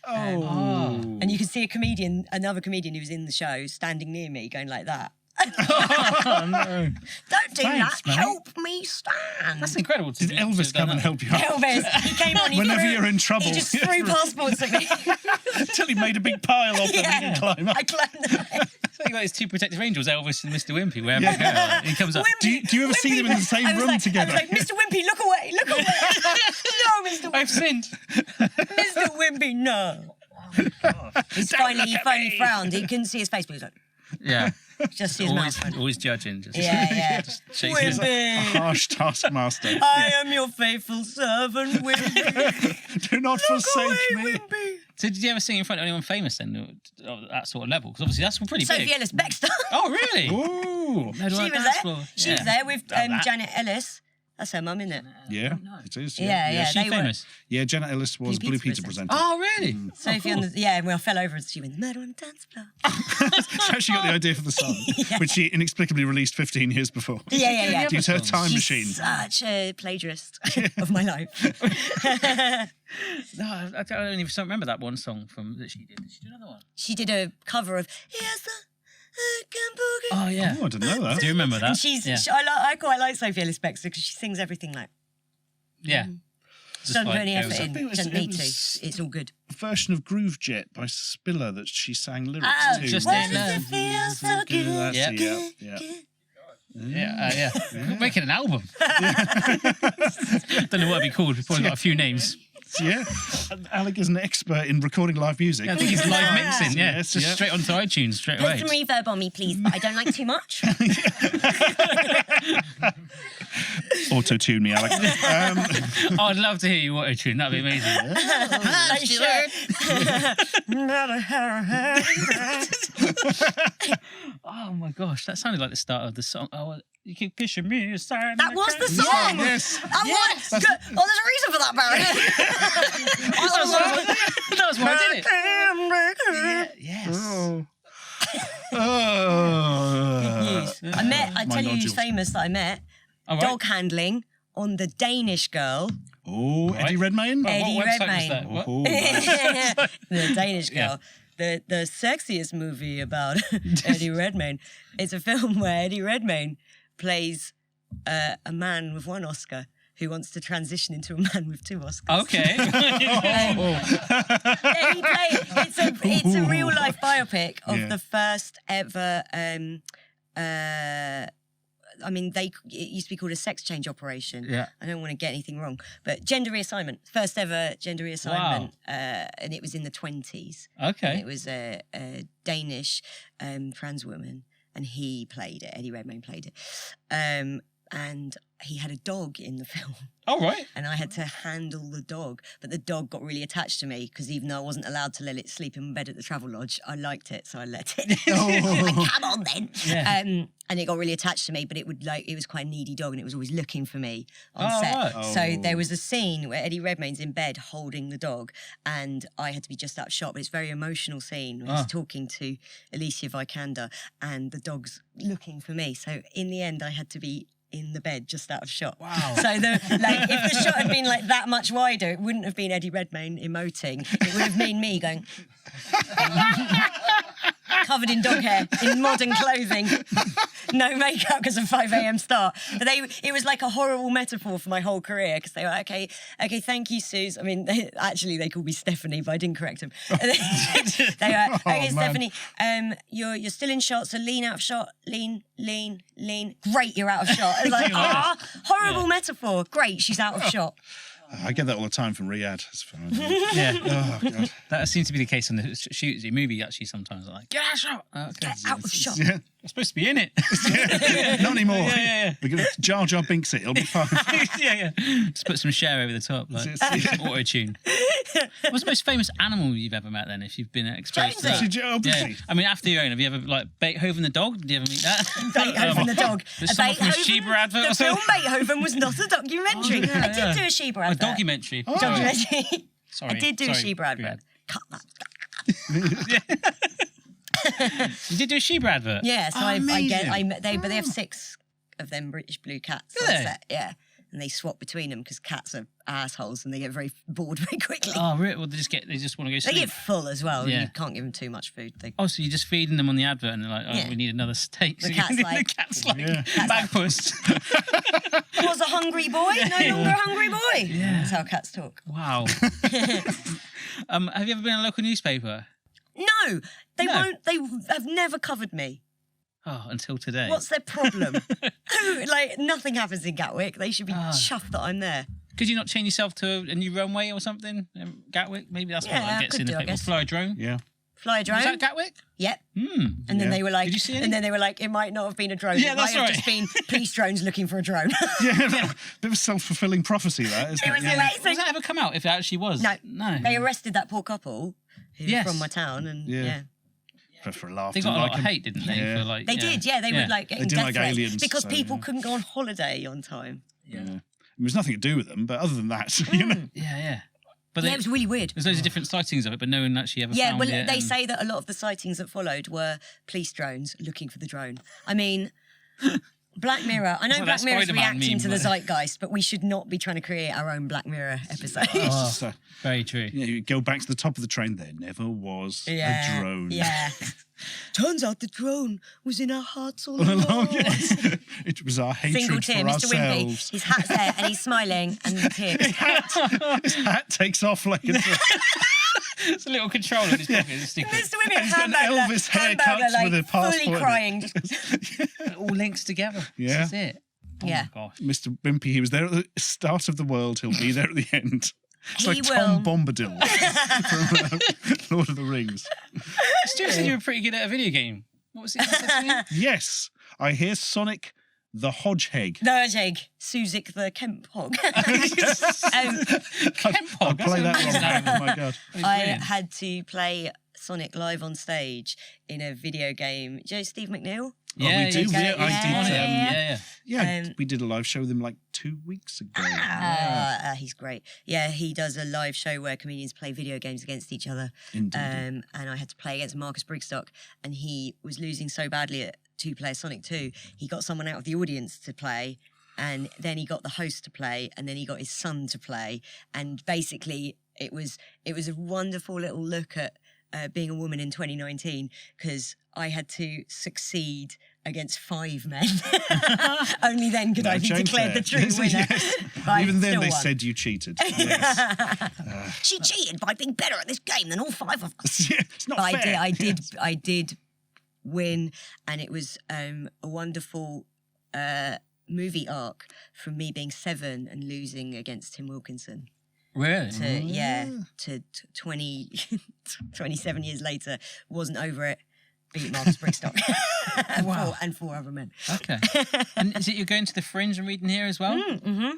Oh. And you can see another comedian who was in the show standing near me going like that. Oh, no. Don't do Thanks, that. mate. Help me stand. That's incredible. Did Elvis come and help you out? Elvis, he came on. He Whenever threw, you're in trouble. he just threw passports at me. Until he made a big pile of them you can climb up. I climbed them. Something like his two protective angels, Elvis and Mr. Wimpy, wherever you go. He comes up. Do you ever see them in the same room together? I was like, Mr. Wimpy, look away, look away. No, Mr. I've Wimpy. sinned. Mr. Wimpy, no. He finally frowned. He couldn't see his face, but he was like, Yeah. just his mouth. Always judging. Just Yeah. shakes his A Wimpy, harsh taskmaster. I am your faithful servant, Wimpy. Do not forsake Away, me. Wimpy. So did you ever sing in front of anyone famous then, of that sort of level? Because obviously that's pretty Sophie big. Ellis Bextor. Oh, really? Ooh. No, She like was dance there. floor. She was there with That. Janet Ellis. That's her mum, isn't it? Yeah, it is. Yeah. Is she they were- famous? Yeah, Janet Ellis was Blue Blue Peter Peter presenter. Oh, really? Sophie on the when I fell over and she went murder on the dance floor. That's how she got the idea for the song, which she inexplicably released 15 years before. Yeah. Due to her time She's machine. such a plagiarist of my life. No, I don't even remember that one song from that she did. Did she do another one? She did a cover of Yes, Oh, yeah. Oh, I didn't know that. Do you remember that? and she's yeah. I quite like Sophie Ellis Bextor because she sings everything like. Yeah. She doesn't put any goes effort up. in. think it was- Doesn't need it to. was- It's all good. A version of Groove Jet by Spiller that she sang lyrics Oh, to. Just why ain't does love. it feel so good? That's Yeah. it, yeah. Yeah. We're making an album. Don't know what it'd be called. We've probably got a few names. Yeah. Alec is an expert in recording live music. I think it's live mixing. Yeah, Yes, just yeah. straight onto iTunes straight Put away. some reverb on me, please, but I don't like too much. Auto-tune me, Alec. Oh, I'd love to hear you auto tune. That'd be amazing. Like Stuart. Oh my gosh, that sounded like the start of the song. Oh, you keep pushing me aside. That was the song. Yes. Good. Oh, there's a reason for that, Barry. That was why I did it. Yes. I tell you who's nodules. famous that I met. All right. Dog handling on the Danish Girl. Oh, Eddie Redmayne? Eddie What website was Redmayne. that? What? Oh, nice. The Danish Girl. Yeah. The sexiest movie about Eddie Redmayne. It's a film where Eddie Redmayne plays a man with one Oscar who wants to transition into a man with two Oscars. Okay. Yeah, it's a real life biopic of Yeah. the first ever. It used to be called a sex change operation. Yeah. I don't want to get anything wrong, but gender reassignment, first ever gender reassignment, and it was in the 20s. And Okay. it was a Danish trans woman, and he played it. Eddie Redmayne played it, and he had a dog in the film. All right. And I had to handle the dog, but the dog got really attached to me because even though I wasn't allowed to let it sleep in bed at the travel lodge, I liked it, so I let it. Like, come on then. Yeah. And it got really attached to me, but it was quite a needy dog, and it was always looking for me on Oh, set. right. So there was a scene where Eddie Redmayne's in bed holding the dog, and I had to be just out of shot. But it's a very emotional scene. Where he's talking to Alicia Vikander, and the dog's looking for me. So in the end, I had to be in the bed just out of shot. Wow. So if the shot had been like that much wider, it wouldn't have been Eddie Redmayne emoting. It would have been me going covered in dog hair, in modern clothing, no makeup because of 5 a.m. start. But it was like a horrible metaphor for my whole career because they were like, okay, thank you, Sooz. I mean, they called me Stephanie, but I didn't correct them. They were, okay, Stephanie, you're still in shot, so lean out of shot, lean. Great, you're out of shot. It was like, horrible metaphor. Great, she's out of shot. I get that all the time from Riyadh. It's fine. Yeah. Oh, God. That seems to be the case on the shoots the movie. Actually, sometimes like get out of shot. Okay. Get out of shot. Yeah. I'm supposed to be in it. Not anymore. Yeah. We're going to Jar Jar Binks it. It'll be fine. yeah. Just put some Cher over the top, like auto tune. What's the most famous animal you've ever met? Then, if you've been exposed to that. Jonesy. Obviously. Yeah. I mean, after your own, have you ever like Beethoven the dog? Did you ever meet that? Beethoven the dog. There's someone from a Sheba advert or The film something? Beethoven was not a documentary. Oh, yeah, I did do a Sheba A advert. documentary. Documentary. Sorry. I did do a Sorry. Sheba advert. Cut that. You did do a Sheba advert? Yeah, so Oh, amazing. but they have 6 of them British blue cats Do on they? set. Yeah. and they swap between them because cats are assholes and they get very bored very quickly. Oh, really? Well, they just want to go They sleep. get full as well. Yeah. You can't give them too much food. Oh, so you're just feeding them on the advert, and they're like, "Oh, Yeah. we need another steak." The So cat's the like- cat's like, Yeah. "Bagpuss." Was a hungry boy, no longer a hungry boy. Yeah. That's how cats talk. Wow. Have you ever been in a local newspaper? No, they No. won't. They have never covered me. Oh, until today. What's their problem? Nothing happens in Gatwick. They should be chuffed that I'm there. Could you not change yourself to a new runway or something? Gatwick? Maybe that's Yeah, what I that gets could in do, the I people. guess. Fly a drone? Yeah. Fly a drone. Was that Gatwick? Yep. Hmm. And then they were like, Did you see any? and then they were like, it might not have been a drone. Yeah, it that's might have right. just been police drones looking for a drone. Yeah, bit of a self-fulfilling prophecy, that, isn't It it? was Yeah. amazing. Does that ever come out if it actually was? No. No. They arrested that poor couple who was Yes. from my town, and Yeah. yeah. For a laugh. They got a didn't lot like of him. hate, didn't they? Yeah. For like, They yeah. did, yeah. They Yeah. were like getting didn't death like threats aliens, because so, people yeah. couldn't go on holiday on time. Yeah. There was nothing to do with them, but other than that, you know. Yeah, yeah. But Yeah, it was really weird. there's loads of different sightings of it, but no one actually ever Yeah, found well, it. they and- say that a lot of the sightings that followed were police drones looking for the drone. I mean, Black Mirror. I know Well, Black that Mirror's Spider-Man reacting meme, to the but- zeitgeist, but we should not be trying to create our own Black Mirror episode. Oh, So, very true. you go back to the top of the train. There never was Yeah, a drone. Yeah. Turns out the drone was in our hearts all All along. along, yes. It was our hatred Single for tear, Mr. Wimpy. ourselves. His hat's there and he's smiling and the tear. His hat takes off like it's It's a little controller in his pocket. It's stupid. Mr. Wimpy, He's got an hamburger, Elvis haircut hamburger, like with a passport in fully it. crying. Just, It all links together. Yeah. This is it. Oh Yeah. my gosh. Mr. Wimpy. He was there at the start of the world. He'll be there at the end. It's He like Tom will. Bombadil from Lord of the Rings. Stuart said you were pretty good at a video game. What was it? you said to me? Yes, I hear Sonic the Hodgehog. no, Jake. Suzik the Kemp hog. I'll play that one. Oh my god. I had to play Sonic live on stage in a video game. Do you know Steve McNeil? we do. yeah, I did. Yeah. Yeah, we did a live show with him like 2 weeks ago. He's great. Yeah, he does a live show where comedians play video games against each other. Indeed. And I had to play against Marcus Brigstock, and he was losing so badly at two-player Sonic 2. He got someone out of the audience to play, and then he got the host to play, and then he got his son to play. And basically, it was a wonderful little look at being a woman in 2019, because I had to succeed against 5 men. Only then could No I be change declared there. the true winner. Yes. But I Even then, still they won. said you cheated. Yes. She cheated by being better at this game than all 5 of us. Yeah, it's not But fair. I did win, and it was a wonderful movie arc from me being 7 and losing against Tim Wilkinson. Really? To 27 years later, wasn't over it. Beat Marcus Brigstock and 4 other men. Okay. And is it you're going to the Fringe and reading here as well? Mm-hmm.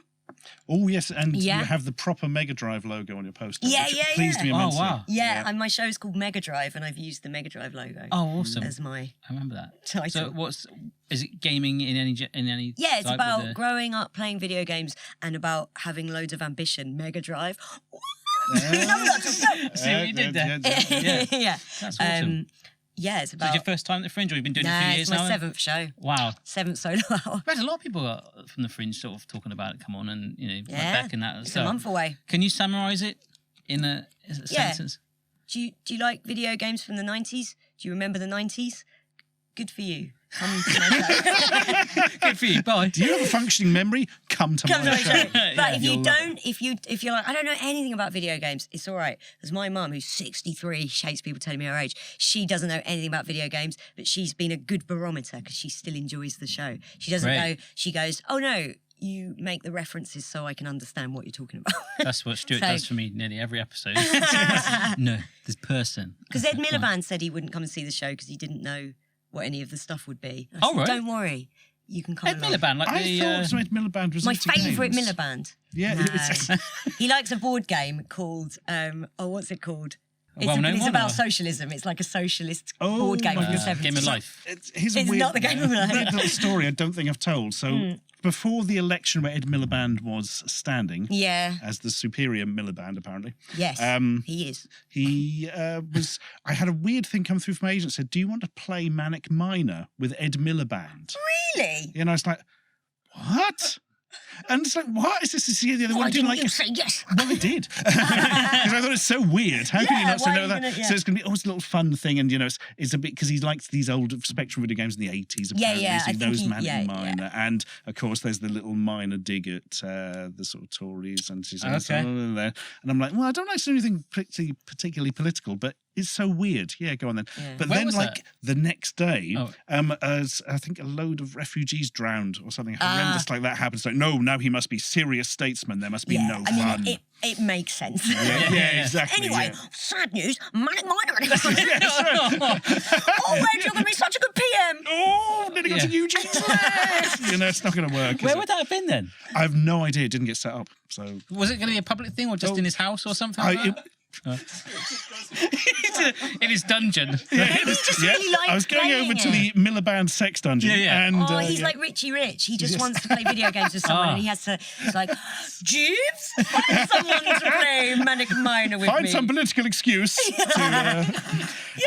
Oh, yes, and Yeah. you have the proper Mega Drive logo on your poster. Yeah, which yeah, pleased yeah. me Oh, immensely. wow. Yeah, and my show's called Mega Drive, and I've used the Mega Drive logo Oh, awesome. as my I remember that. title. So is it gaming in any Yeah, it's type about of the- growing up playing video games and about having loads of ambition. Mega Drive. Yeah. See what you did there? Yeah. yeah. That's awesome. Yeah, it's So about. it's your first time at the Fringe, or you've been doing it for Nah, years it's my now? 7th show. Wow. 7th solo hour. We've had a lot of people from the Fringe sort of talking about it, come on, and, like Yeah, Beck and that. it's So a month away. can you summarise it in a Yeah. sentence? Do you like video games from the 90s? Do you remember the 90s? Good for you. Come to my show. Good for you. Bye. Do you have a functioning memory? Come to Come to my my show. show. But if you You'll love don't, if you're like, I don't know anything about video games, it's all right. There's my mum, who's 63, she hates people telling me her age. She doesn't know anything about video games, but she's been a good barometer because she still enjoys the show. She doesn't Great. go, she goes, oh no, you make the references so I can understand what you're talking about. That's what Stuart So- does for me nearly every episode. No, this person. Because Ed Miliband said he wouldn't come and see the show because he didn't know what any of the stuff would be. I Oh, said, right. Don't worry, you can come Ed along. Miliband, like I the... thought Ed Miliband was My into favourite games. Miliband. Yeah, No. it's, He likes a board game called, what's it called? A well-known It's one, about or- socialism. It's like a socialist Oh board game my from the God. 70s. Game of Life. here's a It's weird, not the Game of Life. weird little story I don't think I've told. So before the election where Ed Miliband was standing Yeah, as the superior Miliband, apparently, yes, Um, he is. he was... I had a weird thing come through from my agent, said, do you want to play Manic Miner with Ed Miliband? Really? And I was like, what? And it's like, what is this? Is the other Why one doing didn't like? you say yes? Well, it did. Because I thought it's so weird. How can you not say why no are to you that? gonna- So it's going to be it's a little fun thing, and it's a bit because he likes these old Spectrum video games in the 80s. Apparently, Yeah, so I he think knows he- Manic yeah, Miner, and of course there's the little minor dig at the sort of Tories, and she's Okay. and I'm like, well, I don't actually do anything particularly political, but it's so weird. Yeah, go on then. Yeah. But Where then, was like that? the next day, Oh. as I think a load of refugees drowned or something horrendous like that happened. So no, now he must be serious statesman. There must be no I mean, fun. it makes sense. Yeah, exactly. Anyway, yeah. sad news. Manic Miner. Yes, right. Oh, wait, you're going to be such a good PM. Oh, nearly got to Eugene's list. It's not going to work. Where is would it? that have been then? I have no idea. It didn't get set up. So Was it going to be a public thing or just in his house or something like that? In his dungeon. just really likes I was going over to playing the Miliband sex dungeon. Yeah, yeah. And, Oh, he's yeah. like Richie Rich. He just wants to play video games with someone, and he has to. It's like, Jeeves, find someone to play Manic Miner with Find me. some political excuse to,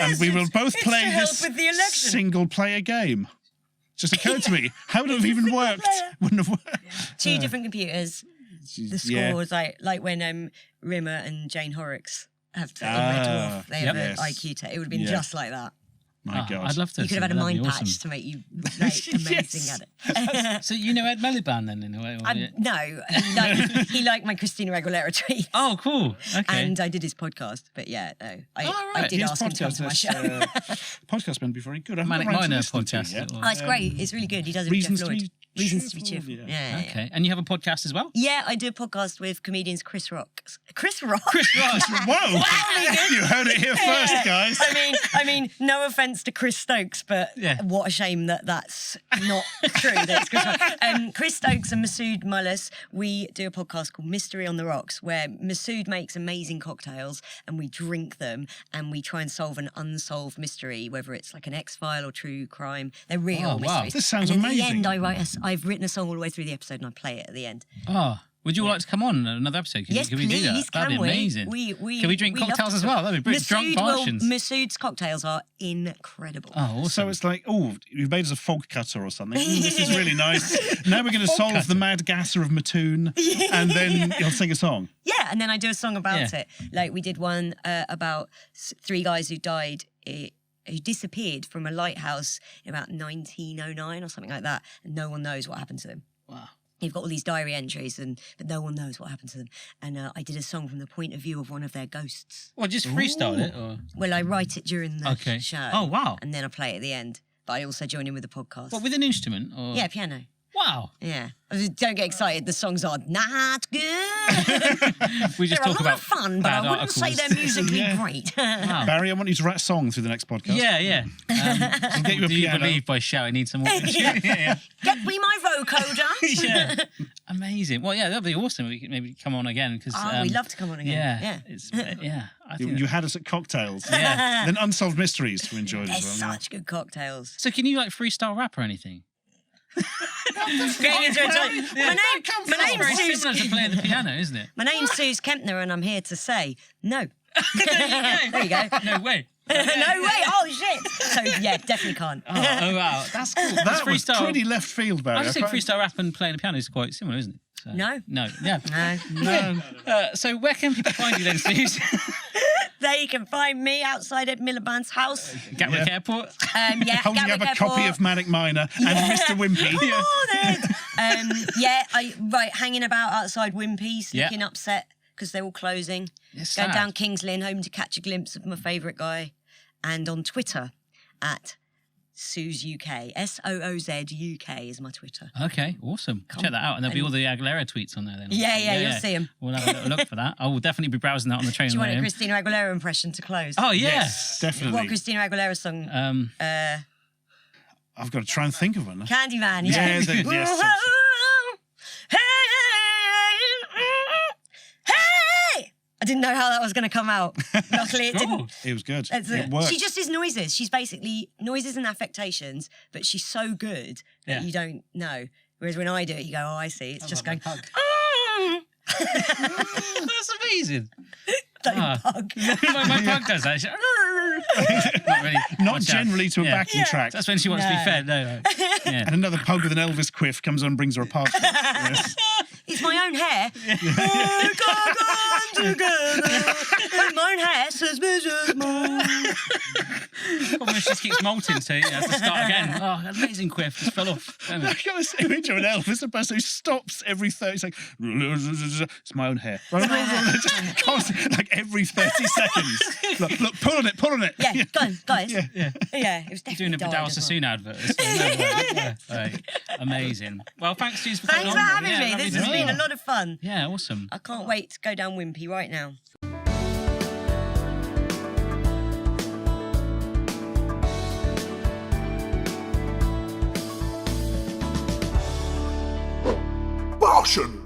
and we will both it's play to help this with the election. single-player game. Just occurred to me. How would it have even worked? Wouldn't have worked. Two different computers. The score Yeah. was like when Rimmer and Jane Horrocks have to off. They have Yes. an IQ test. It would have been Yeah. just like that. My Oh, God. I'd love to. You could have had a That'd be mind awesome. patch to make you like, amazing Yes. at it. So you know Ed Miliband then in a way? Or No, he liked my Christina Aguilera tweet. Oh, cool. Okay. And I did his podcast, but yeah, no, I right. did His ask him to come to my podcast, show. podcast meant to be very good. I haven't Manic got around to Miner listening to it podcast. yet. or- Oh, it's great. It's really good. He does it with Reasons Jeff to Lloyd. be Reasons to be cheerful, cheerful. yeah. Yeah. Okay. And you have a podcast as well? Yeah, I do a podcast with comedians Chris Rock. Chris Rock? Whoa! You heard it here first, guys. I mean, no offense to Chris Stokes, but Yeah. what a shame that that's not true. That it's Chris Rock. Chris Stokes and Masood Mullis, we do a podcast called Mystery on the Rocks, where Masood makes amazing cocktails and we drink them and we try and solve an unsolved mystery, whether it's like an X-File or true crime. They're real Oh, wow. mysteries. This sounds and at amazing. the end, I've written a song all the way through the episode and I play it at the end. Oh. Would you like to come on another episode? Can Yes, we do that? please, That'd be can we? amazing. Can we drink love cocktails to as talk. well? That'd be brilliant. Drunk Barshens. Masood's cocktails are incredible. Oh, awesome. So it's like, oh, you've made us a fog cutter or something. This is really nice. Now we're going to solve the mad gasser of Mattoon, and then you'll sing a song. Yeah, and then I do a song about Yeah. it. Like we did one about three guys who died, who disappeared from a lighthouse in about 1909 or something like that, and no one knows what happened to them. Wow. You've got all these diary entries, but no one knows what happened to them. And I did a song from the point of view of one of their ghosts. Well, just freestyle it? Or... Well, I write it during the Okay. show. Oh, wow. And then I play it at the end. But I also join in with the podcast. What, with an instrument? Or... Yeah, piano. Wow. Yeah. Don't get excited. The songs are not good. We just They're a talk lot about of fun, but bad I wouldn't say articles. they're musically Yeah. great. Wow. Barry, I want you to write a song through the next podcast. Yeah, yeah. I'll get you a Do you piano. believe by shouting need some more? Yeah. yeah. Get me my vocoder. Yeah. Amazing. Well, yeah, that'd be awesome. We could maybe come on again because. Oh, we'd love to come on again. Yeah. Yeah. It's yeah. I You, think you had us at cocktails. Yeah. Then Unsolved Mysteries we enjoyed They're as well. yeah. such good cocktails. So can you like freestyle rap or anything? Getting into it. My Very name's similar to playing the piano, isn't it? My name's Sooz Kempner, and I'm here to say no. There you go. No way. No way! Oh shit! So yeah, definitely can't. Oh wow, that's cool. That was freestyle. pretty left field, Barry. I just I think find- freestyle rap and playing the piano is quite similar, isn't it? So, No. No. Yeah. No. No. So where can people find you then, Steve? They can find me outside Ed Miliband's house. Gatwick Yeah. Airport. Yeah, Holding Gatwick up a Airport. copy of Manic Miner and Mr. Wimpy. Come on, Ed. Hanging about outside Wimpy's, Yeah. looking upset because they're all closing. It's Going sad. down Kings Lynn, home to catch a glimpse of my favourite guy. And on Twitter at Sooz UK. SOOZ UK is my Twitter. Okay, awesome. Check that out, and there'll be all the Aguilera tweets on there then. Yeah, you'll see 'em. We'll have a little look for that. I will definitely be browsing that on the train. Do you want when a I am. Christina Aguilera impression to close? Oh yeah. Yes, definitely. What Christina Aguilera song? I've got to try and think of one. Candyman. Yeah, Yeah. yes. Hey! I didn't know how that was going to come out. Luckily, it Cool. didn't. It was good. That's It it. worked. She just is noises. She's basically noises and affectations, but she's so good that Yeah. you don't know. Whereas when I do it, you go, oh, I see. It's just going, Pug. "Mm." That's amazing. Don't Ah. pug. my pug does that. Not really. Not Watch out. generally to a Yeah. backing track. That's when she wants to be No. fed. No. Yeah. And another pug with an Elvis quiff comes on and brings her a parcel. Yes. It's my own hair. I got together. And my own hair says Mrs. Moon. Problem is, she just keeps molting, so you have to start again. Oh, amazing quiff. Just fell off. Damn I it. got this image of an elf. It's a person who stops every 30 seconds. It's my own hair. Just constant, like every 30 seconds. Look, pull on it. Yeah, guys. Yeah. Yeah, it was definitely Doing a dyed Vidal as well. Sassoon advert. So, no way. Yeah, right. Amazing. Well, thanks, Sooz, for coming Thanks for on. having Yeah, me. lovely This to has meet been you. a lot of fun. Yeah, awesome. I can't wait to go down Wimpy right now. Barshens